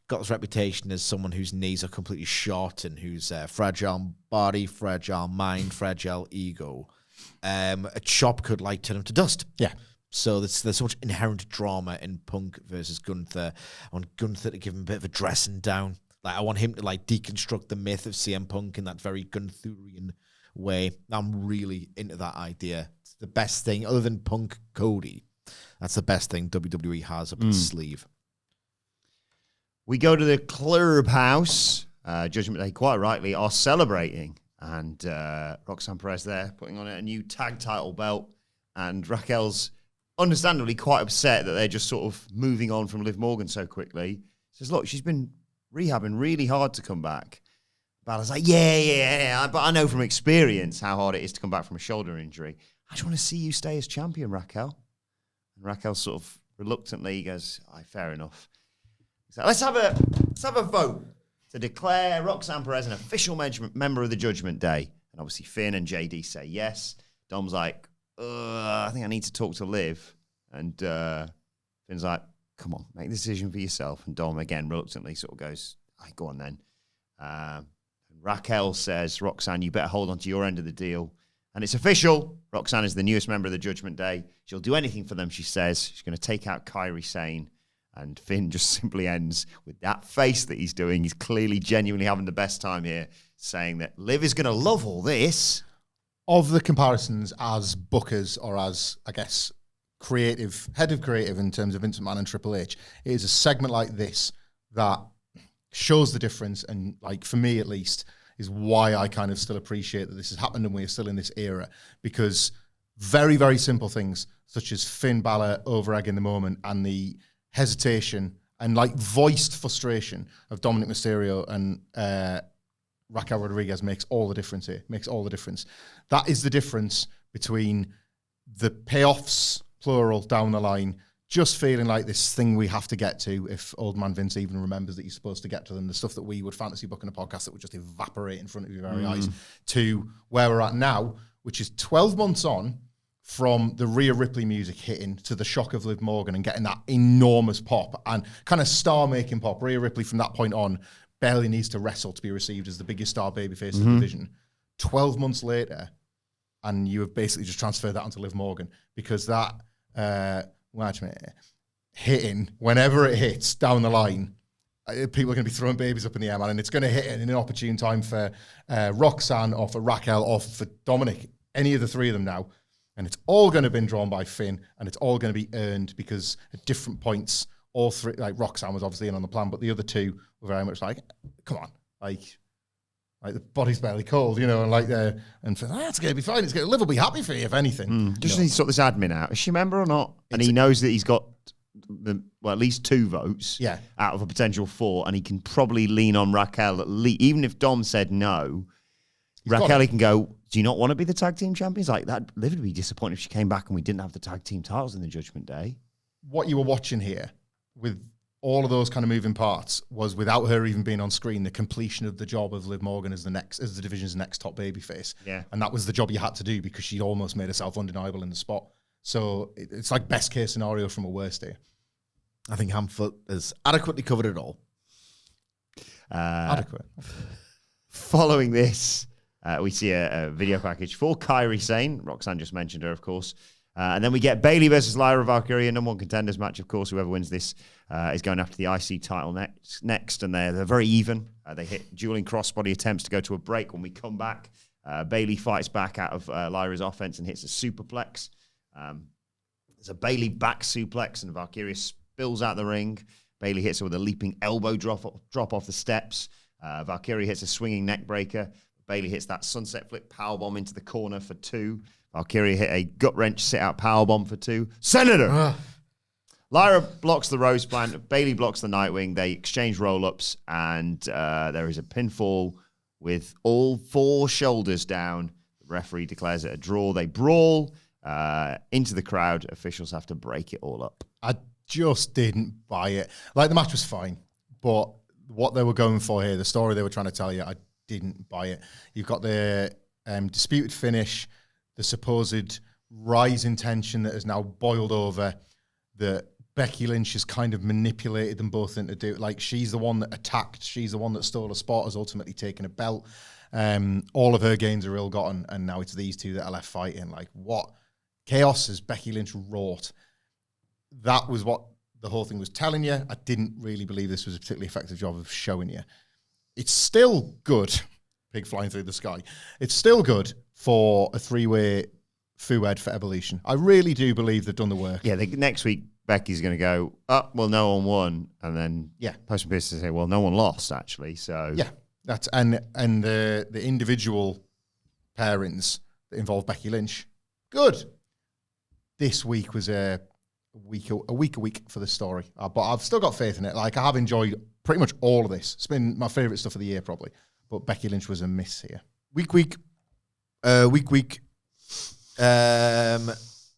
got this reputation as someone whose knees are completely shot and who's fragile body, fragile mind, fragile ego. A chop could like turn him to dust. Yeah. So there's so much inherent drama in Punk versus Gunther. I want Gunther to give him a bit of a dressing down. Like, I want him to like deconstruct the myth of CM Punk in that very Guntherian way. I'm really into that idea. It's the best thing other than Punk Cody. That's the best thing WWE has up its sleeve. We go to the clubhouse. Judgment Day, quite rightly, are celebrating. And Roxanne Perez there, putting on a new tag title belt. And Raquel's understandably quite upset that they're just sort of moving on from Liv Morgan so quickly. Says, look, she's been rehabbing really hard to come back. Balor's like, yeah, but I know from experience how hard it is to come back from a shoulder injury. I just want to see you stay as champion, Raquel. And Raquel sort of reluctantly goes, fair enough. So let's have a vote to declare Roxanne Perez an official member of the Judgment Day. And obviously Finn and JD say yes. Dom's like, I think I need to talk to Liv. And Finn's like, come on, make the decision for yourself. And Dom, again, reluctantly sort of goes, go on then. And Raquel says, Roxanne, you better hold on to your end of the deal. And it's official. Roxanne is the newest member of the Judgment Day. She'll do anything for them, she says. She's going to take out Kairi Sane. And Finn just simply ends with that face that he's doing. He's clearly genuinely having the best time here, saying that Liv is going to love all this. of the comparisons as bookers or as, I guess, head of creative in terms of Vince McMahon and Triple H, it is a segment like this that shows the difference, and like for me at least, is why I kind of still appreciate that this has happened and we're still in this era, because very, very simple things such as Finn Balor over-egging the moment and the hesitation and like voiced frustration of Dominic Mysterio and Raquel Rodriguez makes all the difference here. Makes all the difference. That is the difference between the payoffs, plural, down the line, just feeling like this thing we have to get to, if old man Vince even remembers that you're supposed to get to them, the stuff that we would fantasy book in a podcast that would just evaporate in front of your very eyes, to where we're at now, which is 12 months on from the Rhea Ripley music hitting to the shock of Liv Morgan and getting that enormous pop and kind of star-making pop. Rhea Ripley from that point on barely needs to wrestle to be received as the biggest star babyface in the division. 12 months later, and you have basically just transferred that onto Liv Morgan, because that hitting, whenever it hits down the line, people are going to be throwing babies up in the air, man, and it's going to hit in an opportune time for Roxanne or for Raquel or for Dominic, any of the three of them now. And it's all going to have been drawn by Finn, and it's all going to be earned because at different points, all three, like Roxanne was obviously in on the plan, but the other two were very much like, come on, like the body's barely cold, you know, and like and Finn, it's going to be fine. Liv will be happy for you, if anything. Just need to sort this admin out. Is she a member or not? And he knows that he's got at least 2 votes out of a potential 4, and he can probably lean on Raquel at least, even if Dom said no. Raquel, he can go, do you not want to be the tag team champions? Like that, Liv would be disappointed if she came back and we didn't have the tag team titles in the Judgment Day. What you were watching here with all of those kind of moving parts was, without her even being on screen, the completion of the job of Liv Morgan as the division's next top babyface. Yeah. And that was the job you had to do because she almost made herself undeniable in the spot. So it's like best case scenario from a worst day. I think Hamflett has adequately covered it all. Adequate. Following this, we see a video package for Kairi Sane. Roxanne just mentioned her, of course. And then we get Bayley versus Lyra Valkyria, number 1 contenders match, of course. Whoever wins this is going after the IC title next. And they're very even. They hit dueling crossbody attempts to go to a break. When we come back, Bayley fights back out of Lyra's offense and hits a superplex. There's a Bayley back suplex, and Valkyria spills out the ring. Bayley hits her with a leaping elbow drop off the steps. Valkyria hits a swinging neck breaker. Bayley hits that sunset flip powerbomb into the corner for 2. Valkyria hit a gut-wrench sit-out powerbomb for 2. Senator! Lyra blocks the Rose Plant. Bayley blocks the Nightwing. They exchange roll-ups, and there is a pinfall with all 4 shoulders down. The referee declares it a draw. They brawl into the crowd. Officials have to break it all up. I just didn't buy it. Like, the match was fine, but what they were going for here, the story they were trying to tell you, I didn't buy it. You've got the disputed finish, the supposed rise in tension that has now boiled over, that Becky Lynch has kind of manipulated them both into do. Like, she's the one that attacked, she's the one that stole a spot, has ultimately taken a belt. All of her gains are ill-gotten, and now it's these two that are left fighting. Like, what chaos has Becky Lynch wrought? That was what the whole thing was telling you. I didn't really believe this was a particularly effective job of showing you. It's still good. Pig flying through the sky. It's still good for a 3-way Fued for Evolution. I really do believe they've done the work. Yeah, next week, Becky's going to go, oh, well, no one won. And then Postman Pierce will say, well, no one lost, actually. So yeah, that's and the individual pairings that involve Becky Lynch, good. This week was a week for the story. But I've still got faith in it. Like, I have enjoyed pretty much all of this. It's been my favourite stuff of the year, probably. But Becky Lynch was a miss here. Week.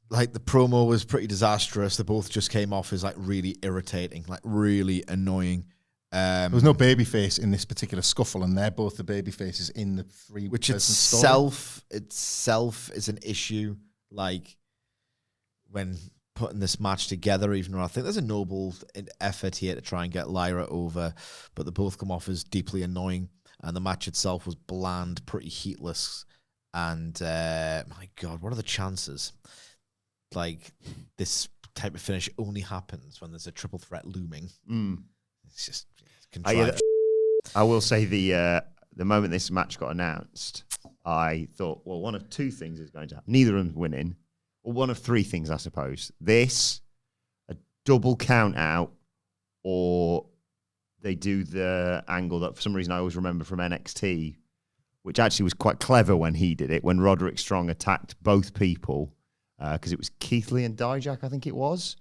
Like, the promo was pretty disastrous. They both just came off as, like, really irritating, like, really annoying. There was no babyface in this particular scuffle, and they're both the babyfaces in the 3 which itself is an issue. Like, when putting this match together, even though I think there's a noble effort here to try and get Lyra over, but they both come off as deeply annoying, and the match itself was bland, pretty heatless, and my God, what are the chances? Like, this type of finish only happens when there's a triple threat looming. It's just contrived. I will say the moment this match got announced, I thought, well, one of two things is going to happen. Neither of them winning. Or one of three things, I suppose. This, a double count out, or they do the angle that for some reason I always remember from NXT, which actually was quite clever when he did it, when Roderick Strong attacked both people, because it was Keith Lee and Dijak, I think it was.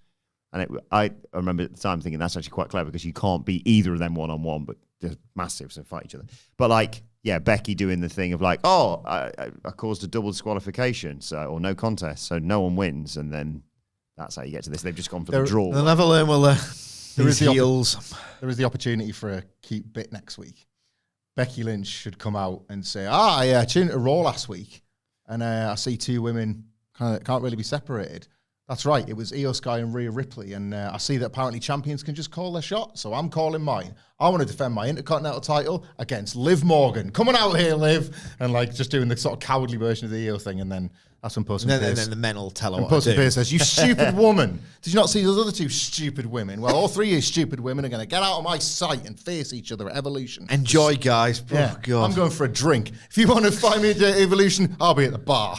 And I remember at the time thinking that's actually quite clever because you can't beat either of them one-on-one, but they're massive, so fight each other. But like, yeah, Becky doing the thing of like, oh, I caused a double disqualification, or no contest, so no one wins, and then that's how you get to this. They've just gone for the draw. They'll never learn, will they? There is heels. There is the opportunity for a keep bit next week. Becky Lynch should come out and say, I tuned to Raw last week, and I see two women can't really be separated. That's right. It was IYO SKY and Rhea Ripley, and I see that apparently champions can just call their shot, so I'm calling mine. I want to defend my Intercontinental title against Liv Morgan. Come on out here, Liv, and like just doing the sort of cowardly version of the IYO thing, and then that's when Puss and Pierce. Then the men will tell her And what Puss to and do. Pierce says, "You stupid woman! Did you not see those other two stupid women? Well, all three of you stupid women are going to get out of my sight and face each other at Evolution. Enjoy, guys. Yeah, Oh, God. I'm going for a drink. If you want to find me at Evolution, I'll be at the bar,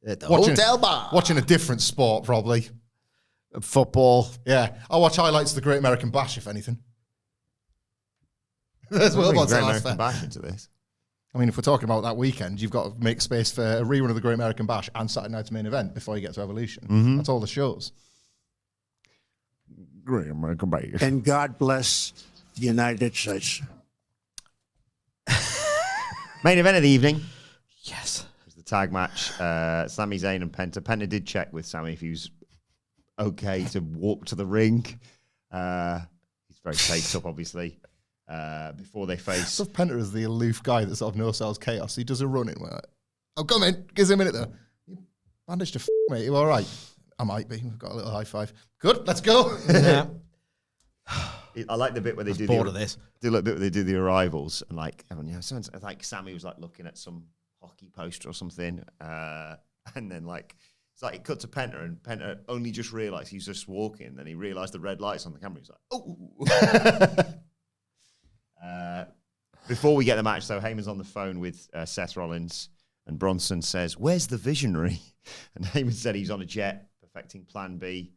At the watching- hotel bar. watching a different sport probably. Football. Yeah, I'll watch highlights of the Great American Bash if anything. That's what Bring what's Great the last American fair. Bash into this. I mean, if we're talking about that weekend, you've got to make space for a rerun of the Great American Bash and Saturday night's main event before you get to Evolution. That's all the shows. Great American Bash. And God bless the United States. Main event of the evening. Yes. It was the tag match. Sami Zayn and Penta. Penta did check with Sami if he was okay to walk to the ring. He's very taped up, obviously. Before they face. Stuff Penta is the aloof guy that sort of no sells chaos. He does a run in where, I'm coming, gives him a minute though. You bandaged to mate, you all right? I might be. We've got a little high five. Good, let's go. Yeah. I like the bit where they do Bored of this. do like the bit where they do the arrivals and like everyone, someone's like Sammy was like looking at some hockey poster or something, and then like it's like it cut to Penta and Penta only just realised he's just walking, then he realised the red lights on the camera. He's like, oh. Before we get the match, though, Heyman's on the phone with Seth Rollins, and Bronson says, "Where's the visionary?" And Heyman said he's on a jet, perfecting Plan B.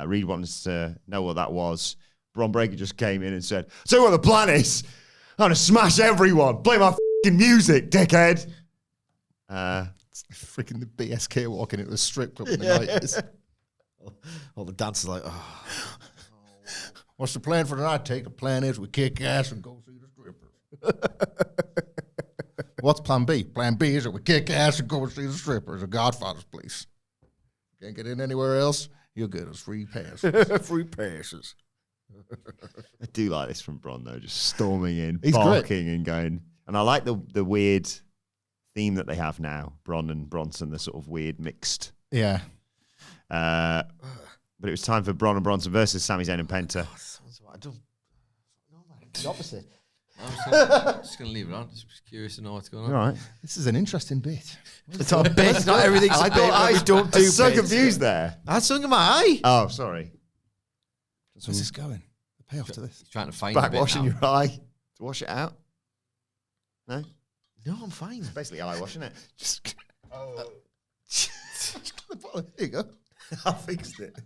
Reed wants to know what that was. Bron Breakker just came in and said, "So what the plan is? I'm gonna smash everyone. Play my fucking music, dickhead." Freaking the BSK walking into a strip club in the 90s. All the dancers like, oh. What's the plan for tonight? Take the plan is we kick ass and go see the strippers. What's plan B? Plan B is that we kick ass and go see the strippers. A Godfather's place. Can't get in anywhere else. You'll get us free passes. Free passes. I do like this from Bron, though, just storming in, He's barking and going. And I like the weird theme that they have now, Bron and Bronson, the sort of weird mixed. Yeah. But it was time for Bron and Bronson versus Sami Zayn and Penta. I don't know, man. The opposite. I'm just going to leave it on. Just curious to know what's going on. All right. This is an interesting bit. It's not a bit. Not everything's a bit. We don't do I'm so bits. confused there. I had something in my eye. Oh, sorry. Where's this going? The payoff to this. He's trying to find a bit Backwashing now. your eye to wash it out. No? No, I'm fine. It's basically eye washing it. Just. There you go. I fixed it.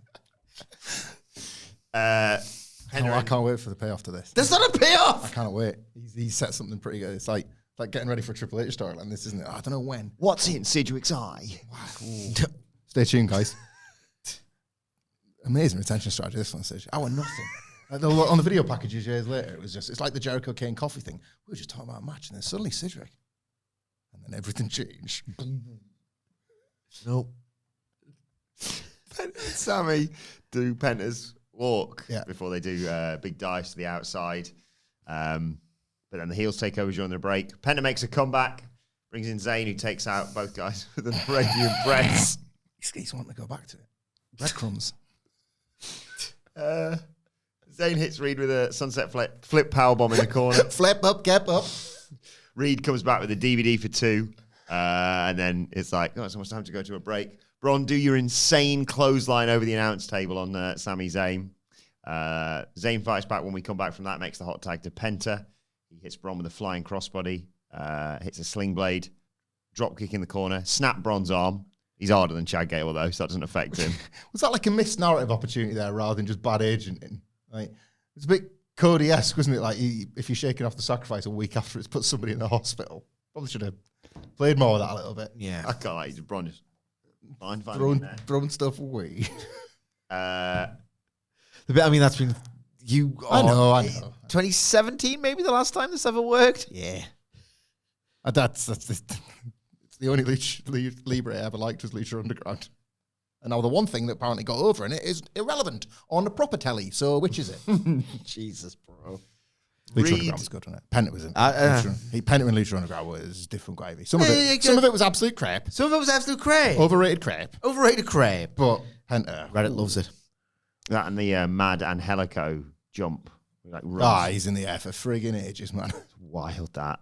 I can't wait for the payoff to this. There's not a payoff. I can't wait. He's set something pretty good. It's like getting ready for a Triple H storyline. This isn't it? I don't know when. What's in Sidgwick's eye? Stay tuned, guys. Amazing retention strategy. This one, Sidge. I want nothing. On the video packages years later, it's like the Jericho Kane coffee thing. We were just talking about a match, and then suddenly Sidgwick, and then everything changed. Nope. Sammy do Penta's walk Yeah. before they do big dives to the outside. But then the heels take over during the break. Penta makes a comeback, brings in Zayn, who takes out both guys with an Arabian press. He's wanting to go back to it. Breadcrumbs. Zayn hits Reed with a sunset flip powerbomb in the corner. Flip up, cap up. Reed comes back with a DVD for 2. And then it's like, oh, it's almost time to go to a break. Bron, do your insane clothesline over the announce table on Sami Zayn. Zayn fights back when we come back from that, makes the hot tag to Penta. He hits Bron with a flying crossbody, hits a sling blade, drop kick in the corner, snap Bron's arm. He's harder than Chad Gable, though, so that doesn't affect him. Was that like a missed narrative opportunity there rather than just bad agenting? Like, it's a bit Cody-esque, wasn't it? Like, if you're shaking off the sacrifice a week after it's put somebody in the hospital. Probably should have played more of that a little bit. Yeah. I can't like Bron just fine. Throwing stuff away. The bit, I mean, that's been I know. 2017, maybe the last time this ever worked. Yeah. That's the only Libre I ever liked was Lucha Underground. And now the one thing that apparently got over in it is irrelevant on the proper telly. So which is it? Jesus, bro. Lucha Underground was good, wasn't it? Penta was in Penta and Lucha Underground was different gravy. Some of it was absolute crap. Some of it was absolute crap. Overrated crap. Overrated crap. But Penta. Reddit loves it. That and the Mad Angelico jump. Like, he's in the air for friggin' ages, man. It's wild, that.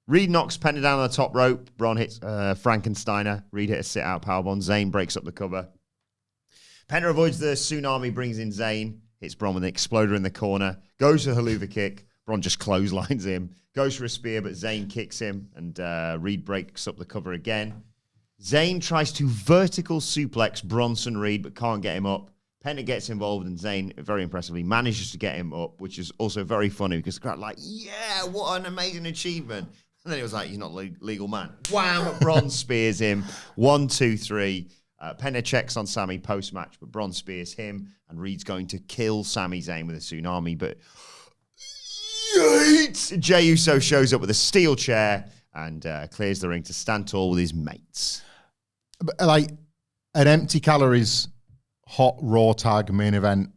Reed knocks Penta down on the top rope. Bron hits Frankensteiner. Reed hit a sit-out powerbomb. Zayn breaks up the cover. Penta avoids the tsunami, brings in Zayn. Hits Bron with an exploder in the corner. Goes for a haluva kick. Bron just clotheslines him. Goes for a spear, but Zayn kicks him. And Reed breaks up the cover again. Zayn tries to vertical suplex Bronson Reed, but can't get him up. Penta gets involved, and Zayn very impressively manages to get him up, which is also very funny because the crowd like, yeah, what an amazing achievement. And then it was like, he's not a legal man. Wham! Bron spears him. 1, 2, 3. Penta checks on Sami post-match, but Bron spears him, and Reed's going to kill Sami Zayn with a tsunami, but Jey Uso shows up with a steel chair and clears the ring to stand tall with his mates. Like, an empty calories hot Raw tag main event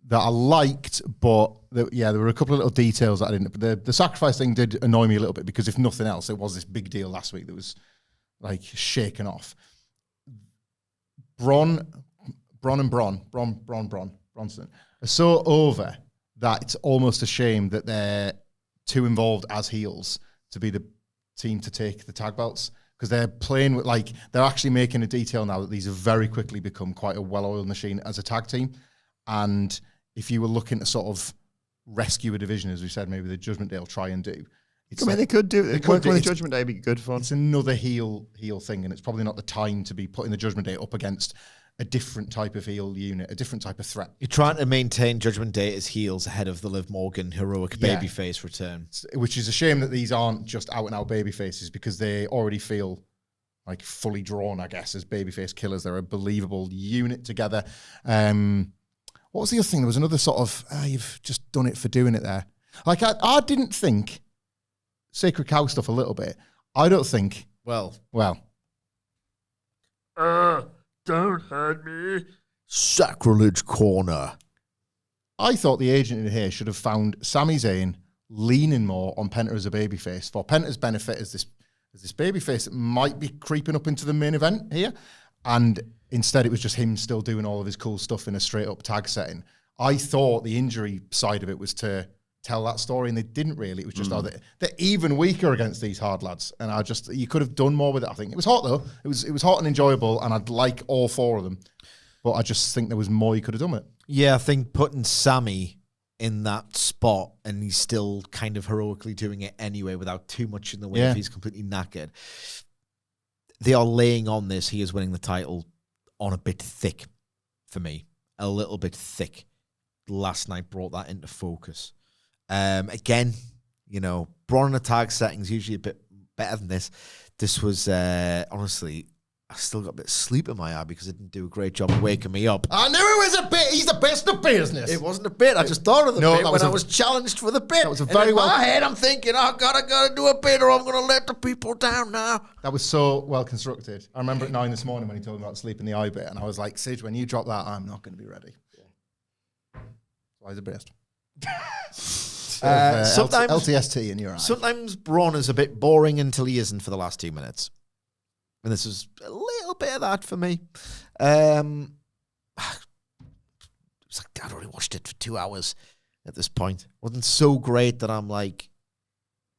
that I liked, but there were a couple of little details that I didn't. But the sacrifice thing did annoy me a little bit because if nothing else, it was this big deal last week that was like shaken off. Bronson are so over that it's almost a shame that they're too involved as heels to be the team to take the tag belts. Because they're playing with, like, they're actually making a detail now that these have very quickly become quite a well-oiled machine as a tag team. And if you were looking to sort of rescue a division, as we said, maybe the Judgment Day will try and do. They could do it. Working with the Judgment Day would be good fun. It's another heel thing, and it's probably not the time to be putting the Judgment Day up against a different type of heel unit, a different type of threat. You're trying to maintain Judgment Day as heels ahead of the Liv Morgan heroic babyface return. Which is a shame that these aren't just out-and-out babyfaces because they already feel like fully drawn, I guess, as babyface killers. They're a believable unit together. What was the other thing? There was another sort of, you've just done it for doing it there. Like, I didn't think Sacred Cow stuff a little bit. I don't think... Well. Don't hurt me. Sacrilege corner. I thought the agent in here should have found Sami Zayn leaning more on Penta as a babyface for Penta's benefit as this babyface that might be creeping up into the main event here. And instead, it was just him still doing all of his cool stuff in a straight-up tag setting. I thought the injury side of it was to tell that story, and they didn't really. It was just, they're even weaker against these hard lads. And you could have done more with it, I think. It was hot, though. It was hot and enjoyable, and I'd like all four of them. But I just think there was more you could have done with it. Yeah, I think putting Sami in that spot, and he's still kind of heroically doing it anyway without too much in the way if he's completely knackered. They are laying on this. He is winning the title on a bit thick for me. A little bit thick. Last night brought that into focus. Again, Bron in a tag setting is usually a bit better than this. This was, honestly, I still got a bit of sleep in my eye because it didn't do a great job of waking me up. I knew it was a bit. He's the best of business. It wasn't a bit. I just thought of the bit when I was challenged for the bit. That was in my head, I'm thinking, I gotta do a bit or I'm going to let the people down now. That was so well constructed. I remember at 9 this morning when he told me about sleep in the eye bit, and I was like, Sidge, when you drop that, I'm not going to be ready. Why is the best? Sometimes LTST in your eyes. Sometimes Bron is a bit boring until he isn't for the last 2 minutes. And this was a little bit of that for me. It's like I'd already watched it for 2 hours at this point. It wasn't so great that I'm like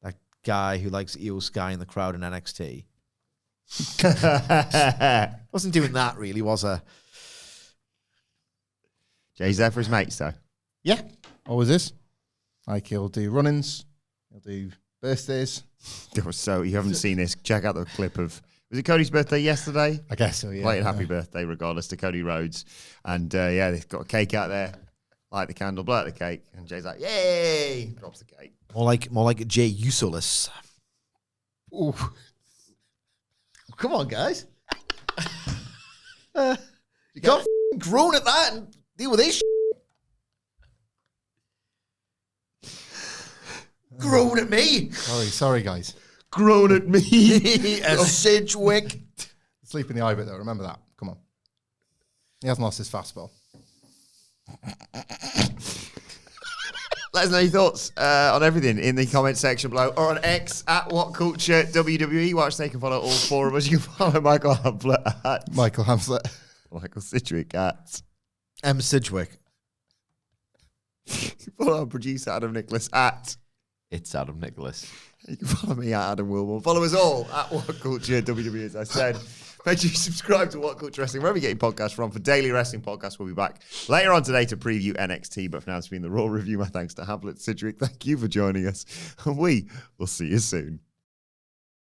that guy who likes IYO SKY in the crowd in NXT. Wasn't doing that really, was I? Jay's there for his mates, though. Yeah. What was this? Like, he'll do run-ins, he'll do birthdays. So you haven't seen this, check out the clip of, was it Cody's birthday yesterday? I guess so, yeah. Like, happy birthday, regardless, to Cody Rhodes. And yeah, they've got a cake out there. Light the candle, blow out the cake. And Jay's like, yay! Drops the cake. More like Jay Useless. Ooh. Come on, guys. You can't f***ing groan at that and deal with this Groan at me. Sorry, guys. Groan at me. A Sidgwick. Sleep in the eye bit, though. Remember that. Come on. He hasn't lost his fastball. Let us know your thoughts on everything in the comment section below or on X at WhatCulture WWE. Watch, they can follow all four of us. You can follow Michael Hamflett at Michael Hamflett. Michael Sidgwick at M. Sidgwick. You can follow our producer Adam Nicholas at It's Adam Nicholas. You can follow me at Adam Wilbourn. Follow us all at WhatCulture WWE, as I said. Make sure you subscribe to WhatCulture Wrestling, wherever you get your podcasts from. For daily wrestling podcasts, we'll be back later on today to preview NXT. But for now, it's been the Raw review. My thanks to Hamflett, Sidgwick. Thank you for joining us. And we will see you soon.